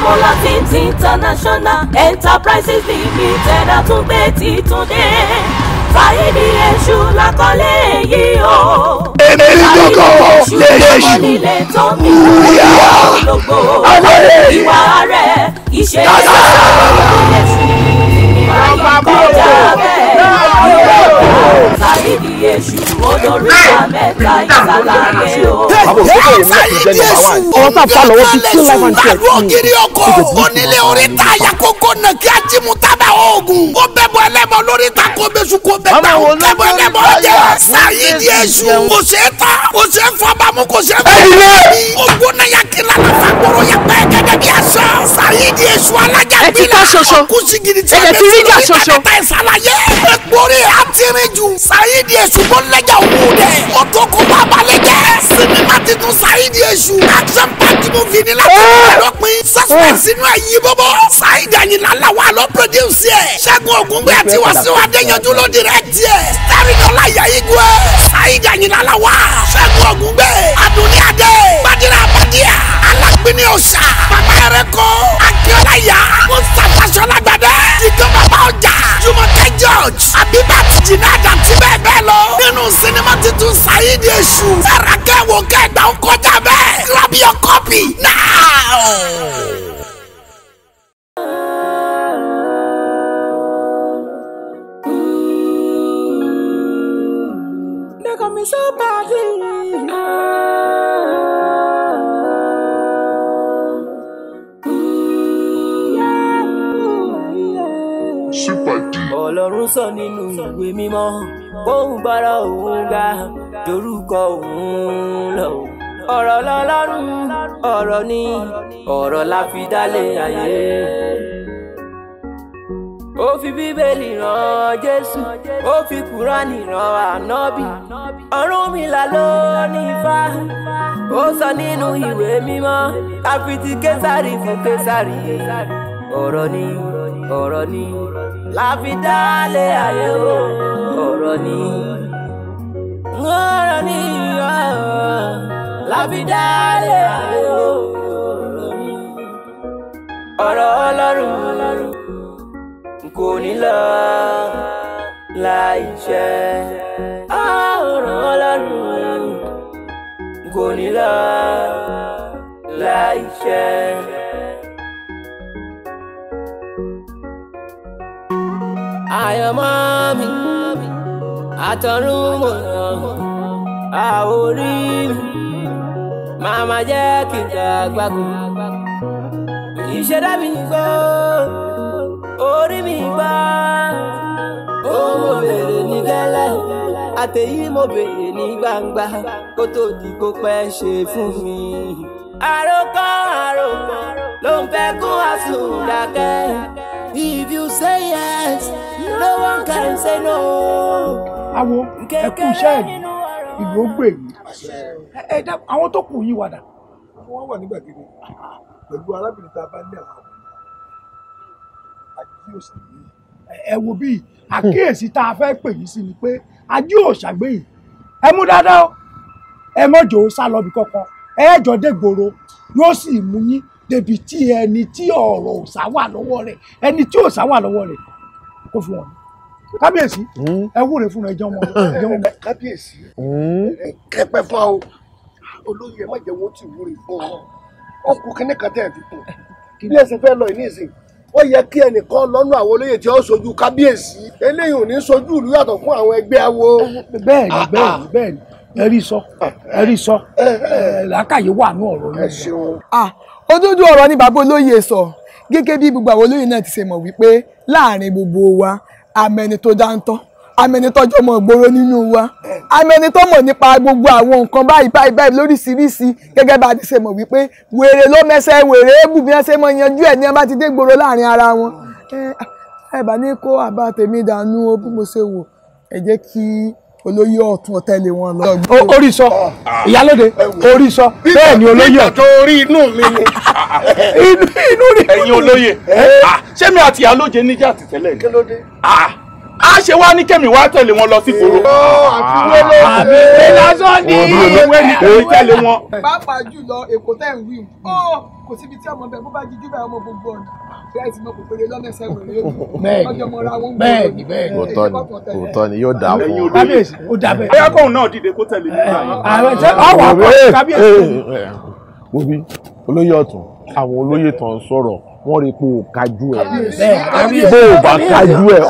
Ademola Films International Enterprises Limited àtúngbé títúndé Saidi Èṣù lákọlé yìí o. Èmi kọ́kọ́ lè ṣù. Nílé tó mi ológbò ìwà rẹ̀ ìṣe kọjá bẹ́ẹ̀ Saidi Èṣù olórí mẹ́ta ìsàlàyé o. Saidi Èṣù ọ̀rọ̀ tá a fa lọ́wọ́ ti kí láwọn ti ẹ̀ fún un. Ògiri ọkọ̀ onílé oríta àyàkókò náà kí ajímú tábà oògùn. Ó bẹ̀bọ̀ ẹlẹ́bọ̀ lóríta kó bẹ́sù kó bẹ́gbà ó bẹ̀bọ̀ ẹlẹ́bọ̀ ọjẹ́. Saidi Èṣù kò ṣe é ta kò ṣe é fọ́bàmù kò ṣe é fọ́bàmù. Ogun náà yà kí lálẹ́ fagbọ́rọ̀ yà pẹ́ gẹ́gẹ́ bí aṣọ. Saidi Èṣù alájà gbìnà kùsìgìrì tí a bẹ fi lórí kàtàkà ìsàlàyé. Ẹgbórí àtìrìnjù Saidi Èṣù kò lẹ́jà òwú dẹ̀. Ọ̀tọ̀ kò bá balẹ̀ jẹ́. Sinimá titun Saidi Èṣù. Action party movie ni láti ọ̀dọ́pin. Suspense inú ẹ̀yìn bọ́bọ́. Saidi Àyìnlá làwọn àlọ́ produce ẹ̀. Ṣẹ́gun Ògúngbé àti Wasiu Adéyanjú ló direct ẹ̀. Starring Ọláìyá Igwe. Saidi Àyìnlá làwà. Ṣẹ́gun Ògúngbé. Adúnní Adé. Bádìrà Bádìà. Alágbèní Òòṣà. Bàbá Ẹrẹ́kọ́. Akíọ́lá Ìyá. Mustapha Ṣọlágbàdé. Jíjọ́ bàbá ọjà. Jùmọ̀kẹ́ George. Abibat Jinad àti bẹ́ẹ̀ bẹ́ẹ̀ lọ. Nínú sinimá titun Saidi Èṣù. Ẹ̀rọ kẹwò kẹgbà ń kọjá bẹ́ẹ̀. Grab your copy now. They got me so badly. Ọlọ́run sọ nínú ìwé mímọ́ bóun bára òun ga dorúkọ òun lọ. Ọ̀rọ̀ lọ́lọ́run ọ̀rọ̀ ni ọ̀rọ̀ la fi dálé ayé. Ó fi bíbélì rán Jésù ó fi Kùránì rán Ànábì. Ọ̀rúnmìlà ló ní Ifá ó sọ nínú ìwé mímọ́ ká fi ti Késárì fún Késárì. Ọ̀rọ̀ ni ọ̀rọ̀ ni la fi dálé ayé o. Ọ̀rọ̀ ni ọ̀rọ̀ ni la fi dálé ayé o. Ọ̀rọ̀ ni ọ̀rọ̀ Ọlọ́run kò ní lọ láì ṣẹ. Ọ̀rọ̀ Ọlọ́run kò ní lọ láì ṣẹ. Àyànmọ́ mi àtọ̀run mọ̀ràn àórí mi màmá jẹ́ kí n dàgbàgbọ́. Ìṣẹ̀dá mi gbọ́ orí mi gbọ́ ó mo bèrè ní gẹ́lẹ́ àtẹ̀yí mo bèrè ní gbangba kó tó di kó pẹ́ ṣe fún mi. Àròkọ ló ń fẹ́ kó àsùndákẹ́. If you say yes, no one can say no. Àwọn ẹkú iṣẹ́ ìlú ó gbè mí. Àwọn tó kù yín wàdà. Wọ́n wà nígbà gidi pẹ̀lú arábìnrin tá a bá ní àwọn àjíòsà yìí. Ẹ wo bí àkíyèsí tá a fẹ́ pè yín sí ni pé àjíòsà gbé yìí. Ẹ mú dáadáa o. Ẹ mọ̀jọ̀ ó sá lọ bí kankan. Ẹ jọ dé gbòòrò yóò sì mú yín débi tí ẹni tí ọ̀rọ̀ òsà wà lọ́wọ́ rẹ̀ ẹni tí òsà wà lọ́wọ́ rẹ̀ kó fún wọn. Kábíyèsí ẹ wúre fún ẹjọ́ wọn. Kábíyèsí kẹpẹ fún ọ olóyè ẹ má jẹ wọn tí wúre fún ọ ọkùnrin kínní kan tẹ̀ fi kún bí ẹ ṣe fẹ́ lọ ìní ìsìn ó yẹ kí ẹnìkan lọ́nà àwọn olóyè tí ó sojú kábíyèsí eléyìí ò ní sojú ìlú yàtọ̀ fún àwọn ẹgbẹ́ awo. bẹ́ẹ̀ni ẹ rí sọ làákàyè wà ní ọ̀rọ̀ ẹ ṣeun. Òdodo ọ̀rọ̀ ni bàbá olóyè sọ gẹ́gẹ́ bí gbogbo àwọn olóyè náà ti ṣe mọ̀ wípé láàrin gbogbo wa amẹni tó dáńtọ́ amẹni tọ́jọ́ mọ̀ gbòòrò nínú wa amẹni tó mọ̀ nípa gbogbo àwọn nǹkan báyìí lóríṣiríṣi gẹ́gẹ́ bá ti ṣe mọ̀ wípé wèrè ló mẹsẹ̀ wèrè ébù bí wọ́n ṣe mọ̀ yanjú ẹ̀ ní ẹ bá ti dé gbòòrò láàrin ara wọn. Ẹ bá ní kó àbá tèmi dànù o bí mo ṣe wò ẹ jẹ́ kí olóyè ọ̀tún ọ̀tẹ̀lẹ̀ wọn lọ. Orí sọ ìyálóde orí sọ bẹ́ẹ̀ ni olóyè ọ̀tún orí inú mi ni inú rí ẹ̀yin olóyè ṣé mi àti ìyálóde níjà ti tẹ́lẹ̀ ni. Kí ló dé? A ṣe wá ní kẹ́mi wá tẹ̀lé wọn lọ sí ìgboro. Àbí lásán ní ìwé ni kò ní tẹ̀lé wọn. Pàápàá jùlọ Èkó tẹ̀ ń wí kò síbi tí ọmọ bẹ bó bá jíjú bẹ ọmọ gbogbo ọ̀nà bẹ́ẹ̀ tí mo kò péré lọ́mẹsẹ̀ wẹ̀rẹ̀ lọ́jọ́ mọ́ra wọn. bẹ́ẹ̀ni òótọ́ ni yóò dà fún ọ. kábíyèsí ó dà bẹ́ẹ̀. bóyá kóun náà dìde kó tẹ̀lé mi. àwọn ṣe ọwọ́ àpò kábíyèsí. wo bí olóyè ọ̀tún àwọn olóyè tó ń sọ̀rọ̀ wọ́n rí pé o kájú ẹ̀ bó o bá kájú ẹ̀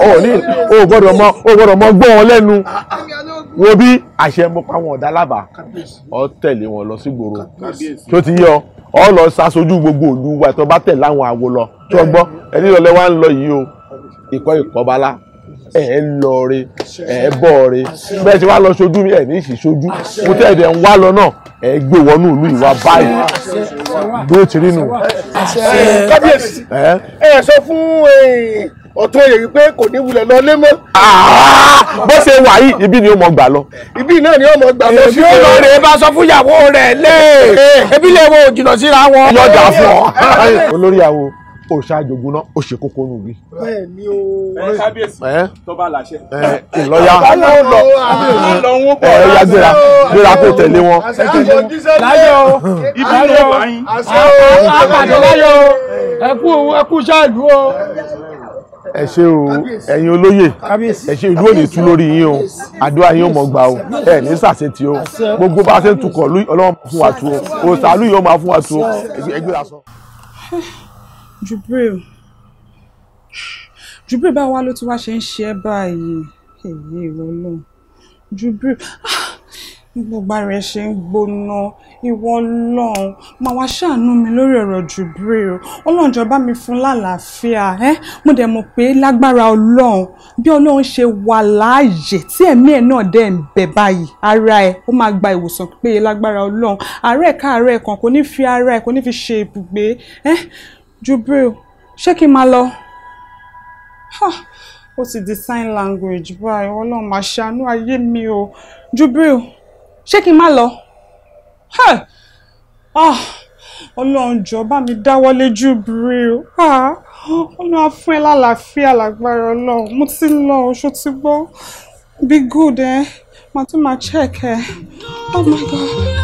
o gbọ́dọ̀ mọ gbọ́ wọn lẹ́nu wo bí àṣẹ mo pa wọn ọ̀dà lábàá ọ tẹ̀lé wọn lọ sí gbòòrò tó ti yọ ọ lọ ṣaṣojú gbogbo ìlú wa tó bá tẹ̀lé àwọn àwo lọ tó gbọ́ ẹni lọlẹ́ wa ń lọ yìí o ìkọ́balá ẹ̀ ń lọ re ẹ̀ bọ̀ re bẹ́ẹ̀ tí wàá lọ ṣojú mi ẹ̀ ní ìṣìṣojú mo tẹ̀ ẹ̀dẹ̀ ń wá lọ náà ẹ̀ gbé wọnú ìlú ìwà báyìí bí ó ti rí nù. kábíyèsí ẹ sọ fún ọ̀tún oyè wípé kò ní wulẹ̀ lọ lé mọ́. bó ṣe wà yìí ibi ni ó mọ gbà lọ. ibi náà ni ó mọ gbà lọ. èmi ò lọ rè é bá sọ fún ìyàwó rẹ̀ lé ebi lè wo jìnnà síra wọn. yọjà fún ọ. olórí àwo òṣàjògùn náà ó ṣe kókó nù bí. bẹ́ẹ̀ni o. kábíyèsí tó bá láṣẹ. ìlọ́yà ẹ̀yà gbéra kó tẹ̀lé wọn. láyọ̀ ibi ló bá yín. àpàdé láyọ̀ ẹkú ṣáàlú o. ẹ ṣé o ẹ̀yin olóyè ẹ ṣé ìlú òní tú lórí yín o àdúrà yín ò mọ̀ gbà o ẹ ní sàṣetì o gbogbo bá a ṣe ń tukọ̀ ọlọ́run fún wa tu o òòsàlù yóò máa fún wa tu o ẹgbẹ́ la sọ. Jubril bá wá ló tún wá ṣe ń ṣe ẹ́ báyìí èyí ìwọ náà Jubril gbogbo rẹ̀ ṣe ń gbóná ìwọ Ọlọ́run máa wá ṣàánú mi lórí ọ̀rọ̀ Jubril Ọlọ́run jọ̀ọ́ bá mi fún lálàáfíà mo dẹ̀ mọ̀ pé lágbára Ọlọ́run bí Ọlọ́run ṣe wà láàyè tí ẹ̀mí ẹ̀ náà dẹ̀ ń bẹ báyìí ara ẹ̀ ó máa gba ìwòsàn pípéye lágbára Ọlọ́run àárẹ̀ káàárẹ̀ kan kò ní fi ara ẹ̀ kò ní fi ṣe ibùgbé Jubril ṣé kí n máa lọ? Ó ti di sign language báyìí Ọlọ́run máa ṣàánú ayé mi o Jubril ṣé kí n má lọ? Ọlọ́run jọ̀ọ́ bá mi dáwọ́lé Jubril Ọlọ́run á fún ẹ lálàáfíà lágbára Ọlọ́run mo ti lọ oṣù tí gbọ́ be good màá tún máa check oh my God.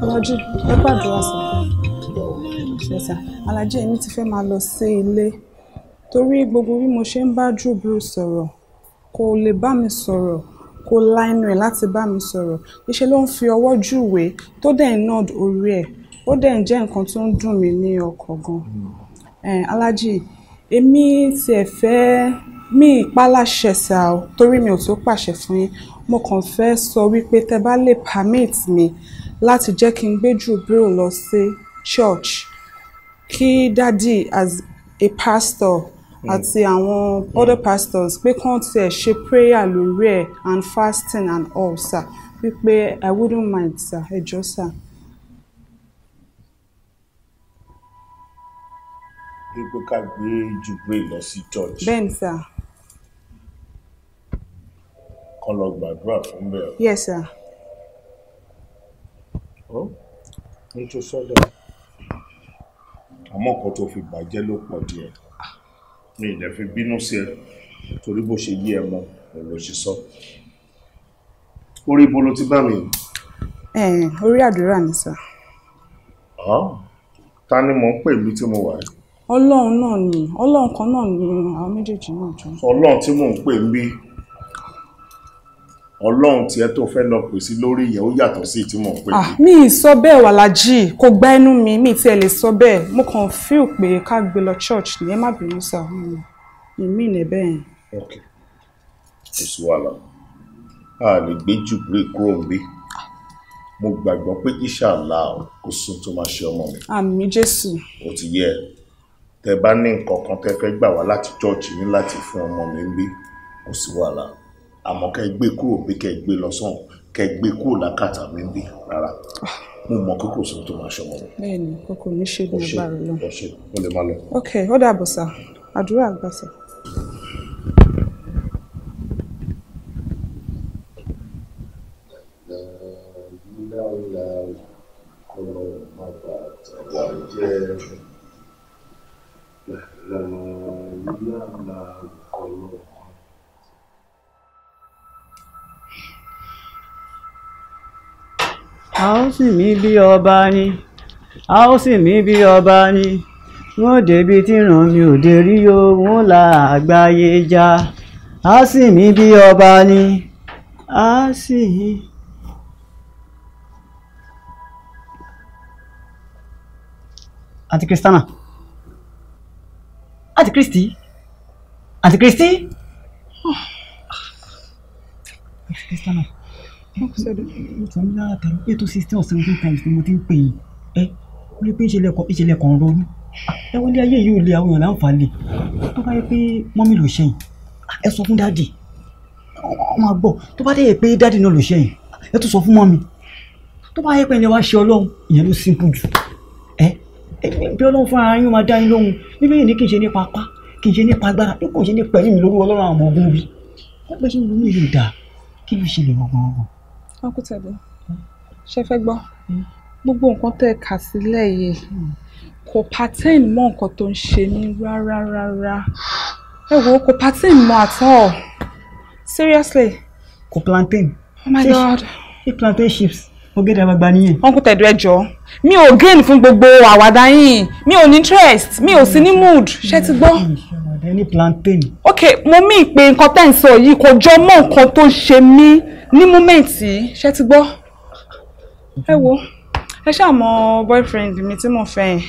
Alájí, ẹ gbàdúrà sí. Alájí, èmi ti fẹ́ máa lọ sí ilé torí gbogbo bí mo ṣe ń bá Jubril sọ̀rọ̀ kò lè bá mi sọ̀rọ̀ kò la inú ẹ̀ láti bá mi sọ̀rọ̀ iṣẹ́ ló ń fi ọwọ́ júwe tó dẹ̀ ń nod orí ẹ̀ ó dẹ̀ ń jẹ́ nǹkan tó ń dùn mí ní ọkàn gan. Alájí, èmi tiẹ̀ fẹ́ mi ìpáláṣẹ sá o torí mi ò tó pàṣẹ fún yín mo kàn fẹ́ sọ wípé tẹ́ bá lè permit mi láti jẹ́ kí n gbé Jubril lọ sí church kí dádì as a pastor àti àwọn other pastors pé kàn tiẹ̀ ṣe prayer lórí ẹ̀ and fasting and all sir wípé I wouldn't mind sir ẹ jọ̀ọ́ sir. pé ká gbé Jubril lọ sí church. bẹ́ẹ̀ni sir. kán lọ gbàdúrà fún bẹ́ẹ̀. yes sir. ní tó sọ́dọ̀ àmọ́ nǹkan tó fi bàjẹ́ ló pọ̀ díẹ̀ mi ìdẹ̀ fi bínú sí ẹ torí bó ṣe yí ẹ mọ òun ló ṣe sọ. orí ibo ló ti bá mi. orí àdúrà ni sir. ta ni mò ń pè mí tí mo wà yìí. Ọlọ́run náà ni Ọlọ́run kan náà ni àwọn méjèèjì náà jọ. Ọlọ́run tí mò ń pè ń bí Ọlọ́run tí ẹ tó fẹ́ lọ pè sí lórí ìyẹn ó yàtọ̀ sí tí mò ń pè bí. mi ì sọ bẹ́ẹ̀ Wàlájì kò gbá ẹnu mi tí ẹ lè sọ bẹ́ẹ̀ mo kàn feel pé ká gbé lọ church ní ẹ má bínú sá ìmí ìnẹ̀ bẹ́ẹ̀. ok kò sí wàhálà a lè gbé Jubril kúrò níbí mo gbàgbọ́ pé inshallah kò sún tó máa ṣe ọmọ mi. àmín Jésù. ó ti yẹ tẹ́ bá ní nǹkan kan tẹ́ fẹ́ gbà wá láti church ní láti fún ọmọ mi ń bí kò sí wàhálà àmọ́ kẹ́ gbé kúrò bí kẹ́ gbé lọ sọ́hùn kẹ́ gbé kúrò lákàtà mi bí rárá mo mọ kókò sí tó máa ṣọmọ mi. bẹ́ẹ̀ni kókò ní ṣe ní agbára lọ. ó lè má lọ. ok ó dàbọ̀ sá àdúrà àgbà sá. A ó sì mí bí ọba ni, a ó sì mí bí ọba ni, wọ́n débi tí ràn mí ò dé rí o, wọ́n la àgbáyé já. A sì mí bí ọba ni, a sì. Àǹtí Kristana, Àǹtí Kristi, Àǹtí Kristi. Kristana. Ètò 16 or 17 times ni mo ti ń pè yín ó lè pé ìṣẹ̀lẹ̀ kan ronú ẹ wọlé ayé yìí ò lè àwọn èèyàn láǹfààní tó bá yẹ pé mọ́mí ló ṣẹ̀yìn ẹ sọ fún dáàdì ọ máa gbọ́ tó bá dẹ̀ yẹ pé dáàdì náà ló ṣẹ̀yìn ẹ tún sọ fún mọ́mí tó bá yẹ pé ẹni wá ṣe ọlọ́run ìyẹn ló simple jù bí ọlọ́run fún ara yín ó máa dá yín lóhùn bíbélì ní kì í ṣe nípa apá kì í ṣe nípa agbára bí kò ṣe nípa ẹ̀mí mi lórí ọlọ́run àwọn ọmọ ogun bí wọ́n pẹ́ ṣe ń ronú ìlú dáa kí ló ṣe lè gbọ̀ngàn. Uncle Tade, ṣe fẹ́ gbọ́ gbogbo nǹkan tẹ́ ẹ kà sílẹ̀ yìí kò pertain mọ́ nǹkan tó ń ṣe mí rárá ẹ wo kò pertain mọ́ at all seriously. Kò plantain. Oh my God. Ṣé plantain chips ọ̀gẹ̀dẹ̀ àgbàgbà nìyẹn. Uncle Tade ẹ jọ̀ọ́ mi ò gain fún gbogbo àwàdà yín mi ò ní interest mi ò sí ní mood ṣé ti gbọ́. Any plantain. Ok mo mí pé nǹkan tẹ́ ń sọ yìí kò jọ mọ́ nǹkan tó ń ṣe mí ní mọ́mẹ́ǹtì ṣé ti gbọ́. ẹ wo ẹ ṣáà mọ boyfriend mi tí mo fẹ́ yẹn.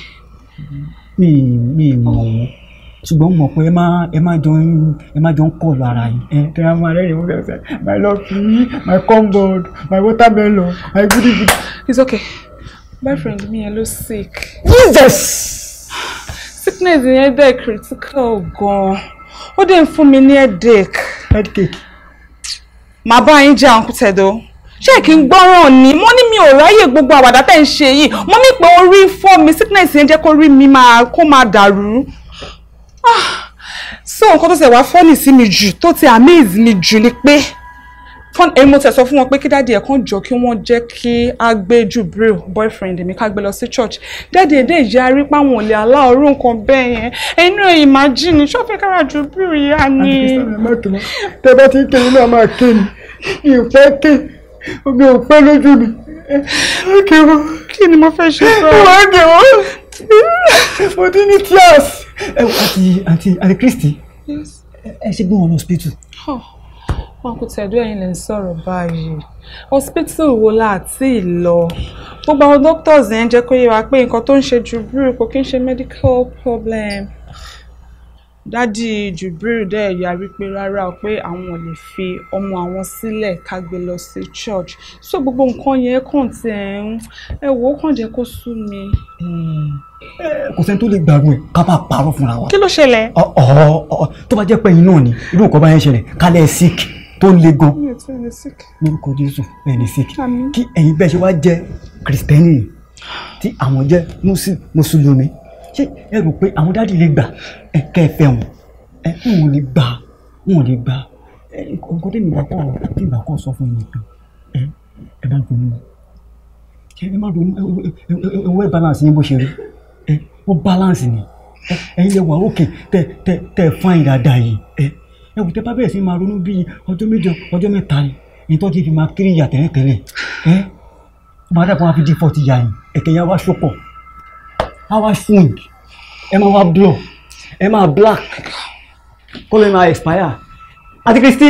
mi mọ̀ wọ́n ṣùgbọ́n mo mọ̀ pé ẹ má jọ ń kọ̀ lọ ara yín kí wọ́n máa rẹ́rìn-ín wọ́n fẹ́ my love my cupboard my watermelon my goody goody. It's okay boyfriend mi yẹn ló sick. Jesus. Sickness yẹn dẹ̀ critical gan-an ó dẹ̀ ń fún mi ní headache. Màá bá yín jẹ́ Uncle Tade o ṣé kí n gbọ́ràn ni mo ní mi ò ráyè gbogbo àwàdà tẹ́ ń ṣe yìí mo ní pé orí fọ́ mi sickness yẹn jẹ́ kó rí mi kó máa dàrú. So nǹkan tó ṣe wá fọ́nì sí mi jù tó ti amaze mi jù ni pé èmi mo tẹ̀ sọ fún wọn pé kí dáàdi ẹ̀ kàn jọ kí wọ́n jẹ́ kí a gbé Jubril boyfriend mi ká gbé lọ sí church dáàdi ẹ̀ dé ìjẹ́ arí páwọn ò lè aláòrú nǹkan bẹ́ẹ̀ yẹn ẹnu ẹ̀ imagine ṣọ́fẹ́ kára Jubril yá ni. tẹ bá ti ń kéwìn náà máa ké ni mi ò fẹ́ ké omi ò pẹ́ lójú mi. kí ni mo fẹ́ ṣe sọ. wọ́n á gé wọ́n mo ti ní tears. àǹtí Kristi ẹ ṣe gbé wọn lọ hospital. Uncle Tade ẹ̀yin lè ń sọ̀rọ̀ báyìí hospital wo la ti lọ gbogbo àwọn doctors yẹn jẹ́ kó yé wa pé nǹkan tó ń ṣe Jubril kò kí ń ṣe medical problem dádì Jubril dẹ̀ yarí pé rárá o pé àwọn ò lè fi ọmọ àwọn sílẹ̀ ká gbé lọ sí church so gbogbo nǹkan yẹn kàn ti ẹ wò ó kàn jẹ́ kó sú mi. kò sẹ́ni tó lè gbàgbọ́ ẹ̀ ká máa parọ́ fúnra wa. kí ló ṣẹlẹ̀. tó bá jẹ́ pé ẹ̀yin náà ni irú nǹkan bá yẹn ṣẹlẹ̀ kálẹ̀ sick tó le gan lórúkọ Jésù ẹni sick kí ẹ̀yin bẹ́ẹ̀ ṣe wá jẹ́ kristẹni tí àwọn jẹ́ mùsùlùmí ṣé ẹ rò pé àwọn dáàdì lè gbà kẹ́ ẹ fẹ́ wọn wọn ò lè gbà nǹkan tí ìgbà kan sọ fún mi pé ẹ bá ronú ẹ má ronú ẹ balance yín bó ṣe rí ó balance ni ẹ̀yin lè wà òkè tẹ fáìn dáadáa yìí ẹwù tẹ bá bẹ̀rẹ̀ sí máa ronú bíi ọjọ́ méjì ọjọ́ mẹ́ta ni ìtọ́ ti fi máa kiri ìyà tẹ́lẹ̀tẹ́lẹ̀ máa dàpọ̀ máa fi di 40 yà yìí ẹ̀kẹ́ yẹn wá ṣọ́pọ̀ á wá swing ẹ máa wá blow ẹ máa black kó lè máa expire. Àǹtí Kristi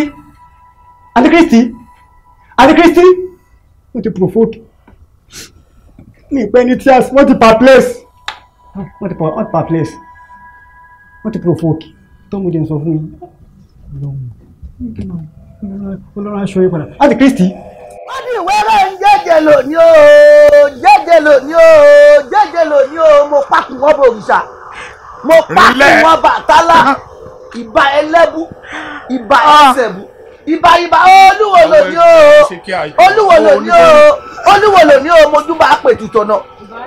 wọ́n ti provoke mi pẹ́ ní tears wọ́n ti perplex wọ́n ti provoke tọ́mọdé ń sọ fún yín. Ọlọ́run aṣọ yìí padà. Àǹtí Kristi. wọ́n ní ìwẹ́rẹ́ ń jẹ́jẹ́ lónìí o mo pákó wọn bò òrìṣà mo pákó wọn Bàtálá ìbà Ẹlẹ́bú ìbà Ẹsẹ̀bú ìbà olúwo lò ní o olúwo lò ní o olúwo lò ní o mojú bá pè tutù náà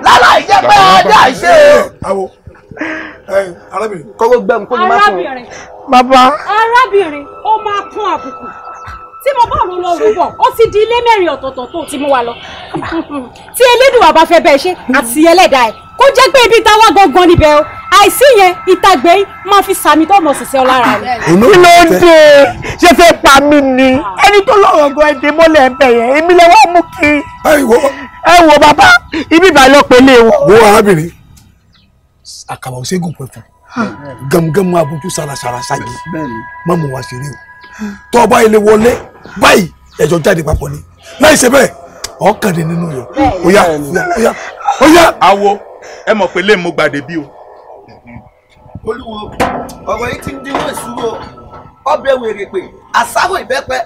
lára ìjẹ́ pé ọjà ṣe o. arábìnrin. kọ́wọ́ gbẹ̀mú kó ní má fún un. bàbá. arábìnrin ó máa kún àbùkù tí mo bá rò lọ rúbọ ó ti di ilé mẹ́rin ọ̀tọ̀ọ̀tọ̀ tó ti mú wa lọ tí elédùn àbá fẹ́ bẹ́ẹ̀ ṣe àti ẹlẹ́dàá ẹ̀ kó jẹ́ pé ibi táwa gangan níbẹ̀ o àìsí yẹn ìtàgbé máa fi sàmì tó mọ̀ sísẹ́ ọ lára rẹ̀. kí ló dé ṣe fẹ́ pa mí ni ẹni tó lọ́rọ̀ gan ẹ̀dẹ̀ mọ́lẹ̀ ẹ̀bẹ̀ yẹn èmi lè wá mú kí. ẹ wo bàbá ibi ìbàlẹ̀ pẹ̀lẹ́ wọn. wo arábìnrin àkàbà òṣègùn pẹ̀fù gàmgàmù abujú sarasara ṣáàgì má mú wa ṣeré o tó bá ilé wọlé báyìí ẹjọ́ jáde papọ̀ ni láì ṣe bẹ́ẹ̀ ọkàn dé nínú yọ óyá. awo ẹ mọ̀ pé lè mú gbàdé bí o. olúwo ọ̀rọ̀ yìí ti ń dínwó ìṣúró ọbẹ̀ wèrè pé àṣàrò ìbẹ́pẹ́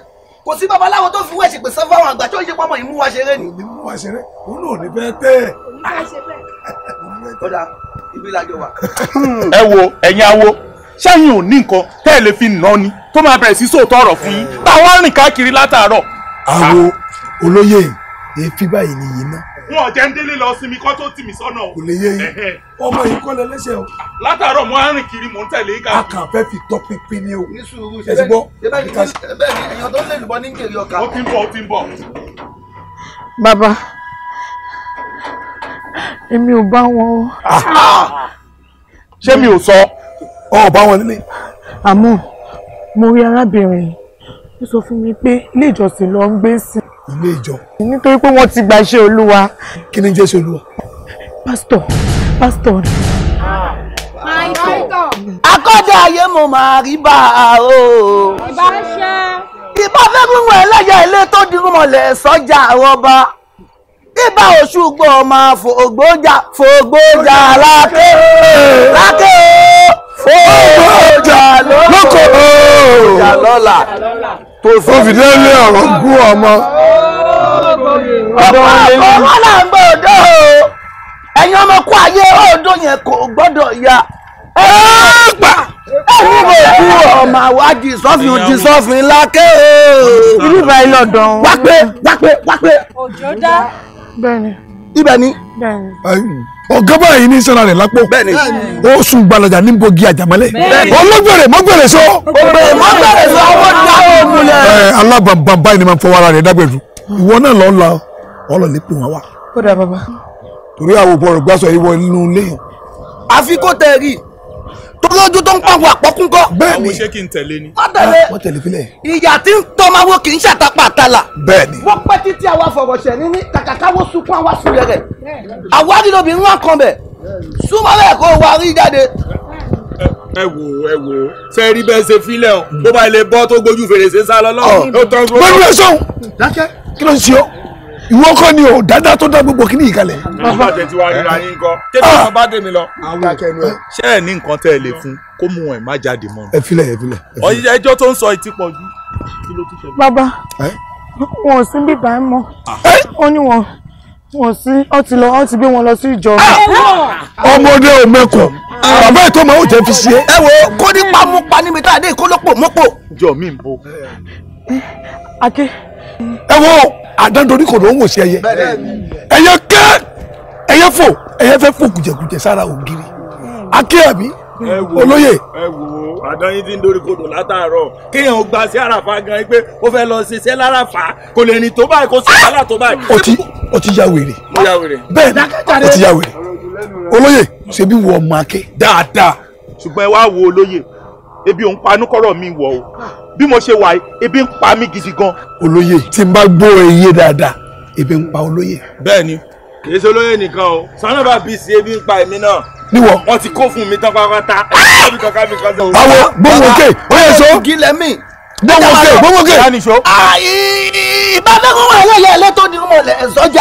kò sí babaláwo tó fi wé ṣèpè sọ fáwọn àgbà tó ń ṣe pọ́nmọ́ yìí mú wa ṣeré ni. mú wa ṣeré òun náà ní bẹ́ẹ̀ tẹ́ kódà ibi lájọ wa. ẹ wo ẹ̀yin awo ṣáyìn ò ní nǹkan tẹ́ ẹ lè fi nà ni tó máa bẹ̀rẹ̀ sí sóòótọ́ ọ̀rọ̀ fún yín táwọn rìn káàkiri látàárọ̀. àwo olóyè èéfì báyìí ni yìí ná. wọn ò jẹ́ ń délé lọ sinmi kọ́ tó tì mí sọ́nà o. kò lè yé yín ọmọ yìí kọ́ lẹ́lẹ́sẹ̀ o. látàárọ̀ mo á rìn kiri mò ń tẹ̀lé ká. a kàn fẹ́ fi tọ́ pinpin ni o. ní sùúrù ẹ ti gbọ́. bẹ́ẹ̀ ni èèyàn tó lè lùbọ́ ní kèrè ọkà. ó ti ń bọ̀ ó ti ń bọ̀. bàbá èmi ò bá wọn. ṣé mi ò sọ. ọ bá wọn nílé. àmọ́ mo rí arábìnrin ó sọ fún mi pé ilé ìjọsìn ló ń gbé sí. ilé ìjọ. nítorí pé wọ́n ti gba iṣẹ́ olúwa. kí ni jẹ́ iṣẹ́ olúwa. pásítọ̀ ni. akọ́dà ayé mo máa rí bá a o. ìbá fẹ́ gbogbo ẹlẹ́yà ilé tó dirú mọ̀lẹ́ sọ́jà rọ́bà. ìbá Òṣùgbọ́ máa fògbójà láké fògbójà lóko lọ́la tó fi délé ọ̀rọ̀ gún ọmọ. ọmọ là ń gbọ́dọ̀ ẹ̀yin ọmọ kó ayé òdo yẹn kò gbọ́dọ̀ ya. ẹni mo kú ọmọ àwádìí sọ́fìn ojú sọ́fìn láké. irú ìbá ilé ọ̀dọ̀. wápé. òjò dá. bẹ́ẹ̀ni. ibẹ̀ ni. bẹ́ẹ̀ni. ọ̀gá báyìí ní sọ́nà rẹ̀ lápò. bẹ́ẹ̀ni. ó sùn gbalaja ní bogi àjàmọ́lẹ̀. ọlọ́gbẹ̀rẹ̀ mọ́gbẹ̀rẹ̀ sọ. mọ́gbẹ̀rẹ̀ sọ ọwọ́ dá òògùn lẹ̀. alábàbà báyìí ni máa ń fọwọ́ ara rẹ̀ dágbẹ̀rù. ìwọ náà lọ la ọlọ́ lè pè wọ́n wá. ó dà bàbá. torí àwọn òbọ̀rọ̀ gbàsọ ìwọ inú ilé yẹn. àfi kó tẹ̀ rí tó lójú tó ń pàwọ́ àpọ́kún kọ́. bẹ́ẹ̀ni àwọn ṣé kí n tẹ̀lé ni. wọ́n tẹ̀lé fílẹ̀. ìyá tí ń tọ́máwó kì í ṣàtàpà àtàlà. bẹ́ẹ̀ni. wọ́n pẹ́ títí àwa fọ̀rọ̀ṣẹ̀ ní kàkàkáwó sunkún àwa sùlẹ̀ rẹ̀. àwa nílò bí wọ́n kan bẹ̀ súnmọ́ bẹ́ẹ̀ kó wa rí jáde. ẹ wò ṣe rí bẹ́ẹ̀ ṣe fílẹ̀ o bó bá ilé bọ́ tó gbójú fèrèsé sá lọ lọ́wọ́. gbẹ́nu ẹ̀ sọ̀hún dákẹ́ kí ló ń ṣe ọ́ ìwọ kọ́ ni o dáadáa tó dá gbogbo kíní ìkàlẹ̀. bàbá tẹ̀ tí wàá ríra yín kọ́ tẹ́tí wọn bá dé mi lọ. ṣé ẹ ní nǹkan tẹ́ ẹ lè fún kó mú wọn ẹ̀ má jáde mọ́. ẹ filẹ̀. ọ̀yẹ́ ẹjọ́ tó ń sọ ìtì pọ̀ jù kí ló tún ṣe. bàbá wọn ò sí bíbá ẹ mọ́ ó ní wọn sí ọ ti gbé wọn lọ sí ìjọ. ọmọdé ò mẹ́kọ̀ọ́ bàbá ètò ọmọ ò jẹ́ fi ṣe. ẹ wo kó ní pamọ́pa níbi tá a dé ìkólópò mọ́pò. jọ mí ń bo. ake. ẹ wo àdáńdọ́rí kò ló ń wò sí ẹyẹ ẹyẹ kẹ́ ẹyẹ fò ẹyẹ fẹ́ fò kùjẹkùjẹ sára ògiri ake àbí olóyè. ẹ wo àdáyín tí ń dorí kodò látàárọ̀ kéèyàn gba sí àràfà gan pé ó fẹ́ lọ ṣiṣẹ́ láràfà kò lè rìn tó báyìí kò sí wàhálà tó báyìí. ó ti ya wèrè. mo ya wèrè. bẹ́ẹ̀ ni ó ti ya wèrè. olóyè ṣe bí wọ ọmọ ake. dáadáa ṣùgbọ́n ẹ wá wo olóyè ebi òun panú kọ́rọ̀ mi wọ̀ o bí mo ṣe wà ebi ń pa mí gidi gan. olóyè tí n bá gbọ́ iye dáadáa ebi ń pa olóyè. bẹ́ẹ̀ni kì í ṣe olóyè nìkan o sanaba bíi sí ebi ń pa èmi náà. níwọ. wọ́n ti kó fún mi tán pátápátá. àwọn gbọ́wọ́kè ó yẹ sọ. gílẹ̀ mi. gbọ́wọ́kè. ìbá fẹ́gun wọn ẹlẹ́yẹ ilé tó dirú mọ̀lẹ́ sọ́jà.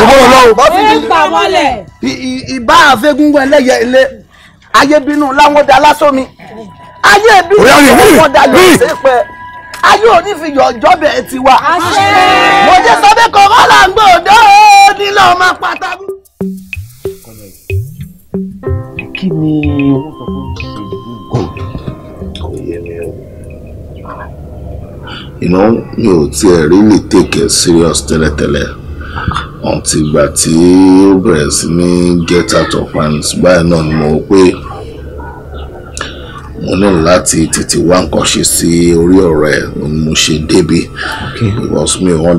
ìbá fẹ́gun wọn ẹlẹ́yẹ ilé ayé bínú láwọn da lásán mi. ayé bínú láwọn da lọ sí pẹ́. ayé òní fi yọ ọjọ́ bẹ̀ẹ́ ti wá. mo jẹ́ sọ pé kọ̀ọ̀kan là ń gbòdó nílò ọmọ pàtàkì. kí ni wọ́n sọ fún ṣe kò yẹ mi o mi ò tiẹ̀ really take it serious tẹ́lẹ̀tẹ́lẹ̀ until ìgbà tí ó bẹ̀rẹ̀ sí ní get out of hands báyìí náà ni mo pé mo ní láti tètè wá nǹkan ṣe sí orí ọ̀rọ̀ ẹ̀ mo ṣe débi because mi ò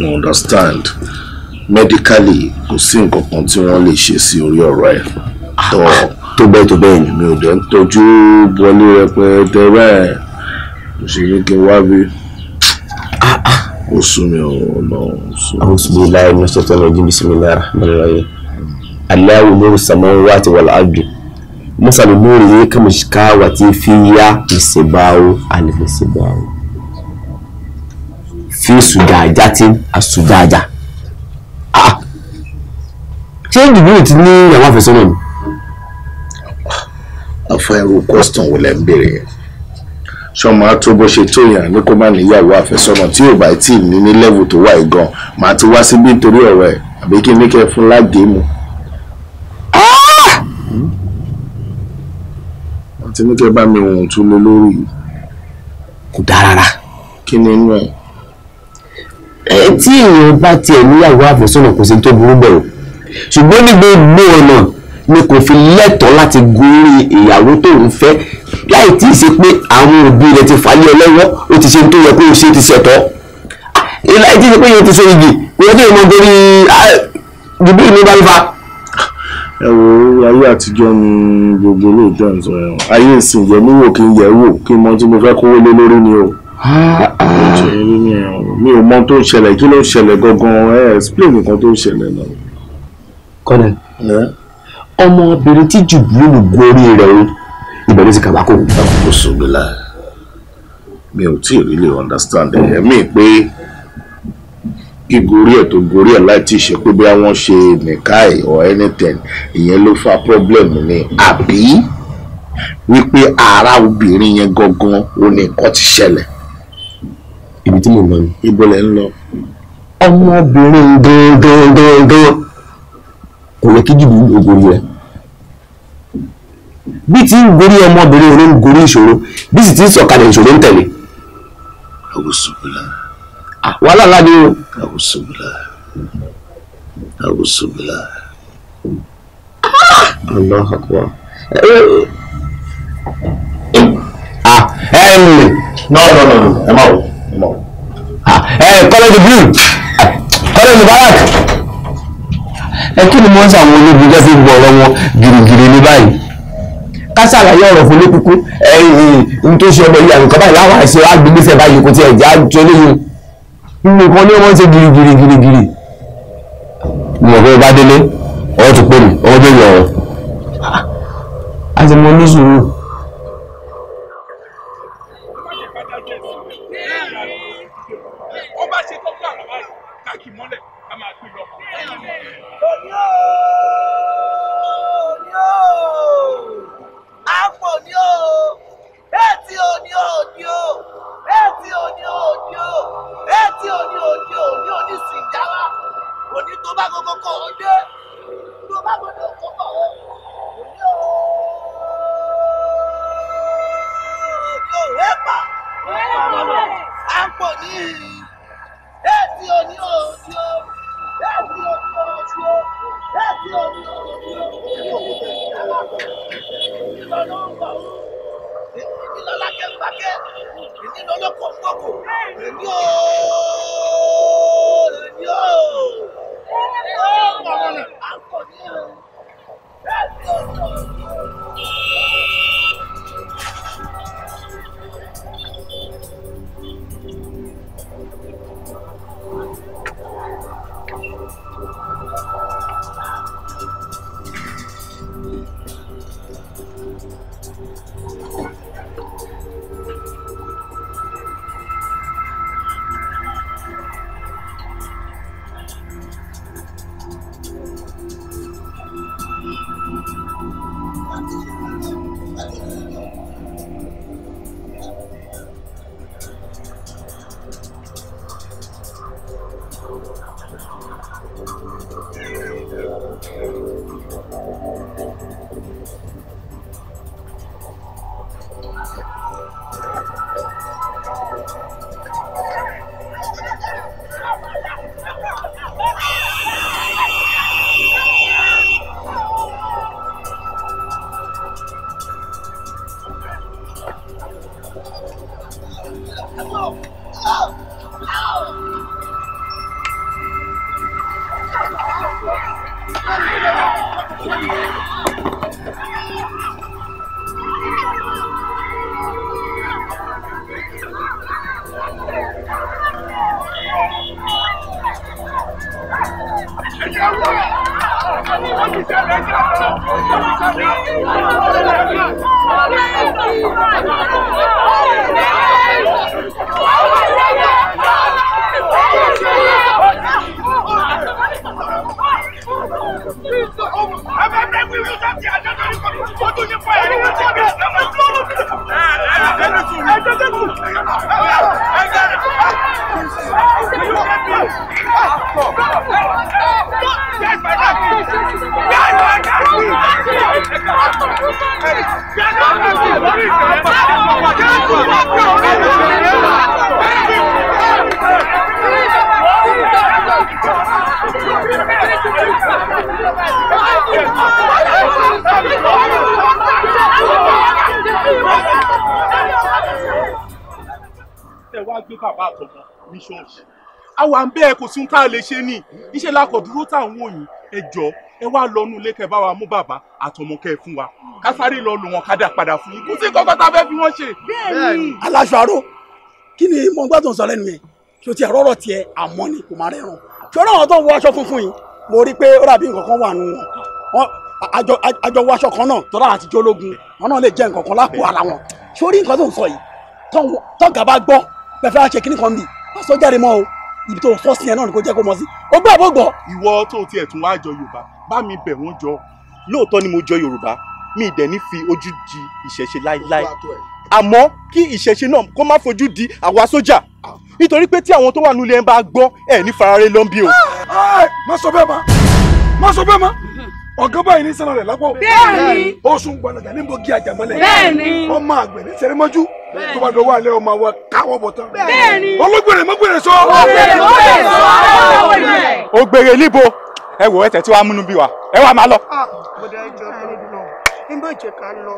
understand medically kò sí nǹkan kan tí wọ́n lè ṣe sí orí ọ̀rọ̀ ẹ̀ tó bẹ́ẹ̀ ni mi ò dẹ̀ ń tọ́jú bọ́lé rẹpẹtẹ bẹ́ẹ̀ mo ṣe ní kí n wá bí ó sún mi ò lọ sún. Auzubillahi minash shaitanir rajim, bismillahir rahmanir rahim. Allahu nuru samawati wal ardi masalu nurihi kamishkawati fiha misbahu al-misbahu fi sujajatin as-sujaja. Ṣé ìdìbò ti ní àwọn àfẹ́sọ́nà ni? Afọ ẹrù question wo lẹ ń béèrè yẹn ṣọmọ àtó bó ṣe tó yàn ní kó má níyàwó àfẹ́sọ́nà tí ò bá tí ì ní level tó wà gan máa ti wá síbí nítorí ọ̀rọ̀ ẹ̀ àbí kí ní kẹ́ fún lágéèmù. àti ní kẹ́ bá mi wọ̀n tún lé lórí yìí. Kò dáa rárá. Kí ni inú ẹ̀? Tí èèyàn bá tiẹ̀ níyàwó àfẹ́sọ́nà kò sí tó burú bẹ̀rù ṣùgbọ́n ní gbogbo ọ̀nà ni kò fi lẹ́tọ̀ọ́ láti gorí ìyàwó tó ń fẹ́ láì tí ì ṣe pé àwọn òbí rẹ̀ ti fà á lé ọ lọ́wọ́ ó ti ṣe tó yẹ kó o ṣe ti ṣẹ̀tọ́ láì tí ì ṣe pé yẹn ti so igi ìyẹn tó yẹ mọ gorí dìbò ìlú bá ń fa. Ẹ wo ayé àtijọ́ ni gbogbo olóòjọ́ ń sọ ẹ̀wọ̀n ayé ìsìn yẹ mí wò kí n yẹ wò kí n mọ tí mo fẹ́ kówó lé lórí ni o. Mi ò mọ tó ń ṣẹlẹ̀ kí ló ń ṣẹlẹ̀ gangan explain nǹkan tó ń ṣẹlẹ̀ náà. Kọ́nẹ̀ ọmọbìnrin tí Jùbìlù gorí rẹ̀ o ibẹ̀ ló ti kàbákò. Ó sọ mi láì mi ò tí ì really understand ẹ̀ mí pé gígorí ẹ̀ tó gorí ẹ̀ láì tí ì ṣe pé bí wọ́n ṣe nìkáì or anything ìyẹn ló fa problem ni àbí wípé ara obìnrin yẹn gangan ó ní nǹkan ti ṣẹlẹ̀. Ibi tí mo lọ ni. Ibo lẹ ń lọ. Ọmọbìnrin gangan kò yẹ kí Jùbìlù gorí rẹ̀ bí tí ń gorí ọmọbìnrin òun ń gorí ìṣòro bí sì ti ń sọ̀kalẹ̀ ìṣòro ń tẹ̀lé. Àwòsùnbìlà. Wàhálà ńlá ni o. Àwòsùnbìlà. Allahu Akbar. No, ẹ má wò. Kọ́lẹ́ Jùbìlù kọ́lẹ́ Mubarak kí ni mo ń sàwọn ológun jẹ́ fi gbọ́ ọ̀rọ̀ wọn gìrìgìrì ní báyìí ká ṣàlàyé ọ̀rọ̀ fún lókùkú n tó ṣe ọmọ yìí àmì kan báyìí láwọn àìṣe agbègbèsẹ̀ báyìí kò tí ẹ̀ já tó léyìn nínú kan ní wọ́n ṣe gìrìgìrì ní ọ̀pọ̀ bá délé ọwọ́ tó pè mí ọwọ́ bẹ̀rẹ̀ ọ̀rọ̀ àti mo ní sùúrù. àwa ń bẹ́ẹ̀ kò sí ohun tá a lè ṣe ní iṣẹ́ lákọ̀ dúró táwọn òyìn ẹ jọ̀ọ́ ẹ wá lọ́nu ilé kẹ́ bá wa mú bàbá àtọmọkẹ́ fún wa ká sáré lọ lò wọn ká dà padà fún yín kò sí nǹkan tá a fẹ́ fi wọ́n ṣe. bẹ́ẹ̀ni aláṣọ àrò kí ni mo gbọ́ tó ń sọ lẹ́nu yẹn tí o ti ẹ̀rọ ọ̀rọ̀ tiẹ̀ àmọ́ ni kò máa rẹ́rùn ṣọ́nà àwọn tó ń wọ aṣọ funfun yìí mo rí i pé ó dàbí nǹkan kan wà nù wọn àjọ wọ aṣọ kan náà tọ́lá àti jólógun wọn náà lè jẹ́ nǹkan kan lápò ara wọn sórí nǹkan tó ń sọ yìí tọ́gà bá gbọ́ pẹ̀fẹ́ àṣẹ kíní kan bì sọ́jáde mọ́ o ibi tó sọ sí ẹ náà ni kò jẹ́ kó mọ̀ sí ó gbọ́ àbó gbọ́. ìwọ tó tiẹ̀ tún wá jọ Yorùbá bá mi bẹ̀ wọ́n jọ lóòótọ́ ni mo jọ Yorùbá mi ì dẹ̀ ní fi ojú di ìṣẹ̀ṣe láíláí àmọ́ kí ìṣẹ̀ṣe náà kó má fojú di àwa sójà nítorí pé tí àwọn tó wà nílé ẹ bá gbọ́ ẹ ní farare ló ń bí o. má sọ bẹ́ẹ̀ ma má sọ bẹ́ẹ̀ ma ọ̀gá báyìí ní sẹ́nà rẹ̀ lápò. bẹ́ẹ̀ni. oṣù gbọ̀nàgà ní bọ́gí àjàmọ́lẹ̀. bẹ́ẹ̀ni. ọmọ àgbẹ̀ ní sẹ́rẹ́mọ́jú tó bá dọ̀wọ́ alẹ́ ọmọ àwọn káwọ́ bọ̀ tán. bẹ́ẹ̀ni. olóògbèrè mọ́gbèrè sọ. ògbèrè líbo ẹ wò ẹ tẹ̀tí wàá múnú bí wa ẹ wà máa lọ. bọ́dà ẹjọ́ tó lọ ẹ má jẹ́ ká lọ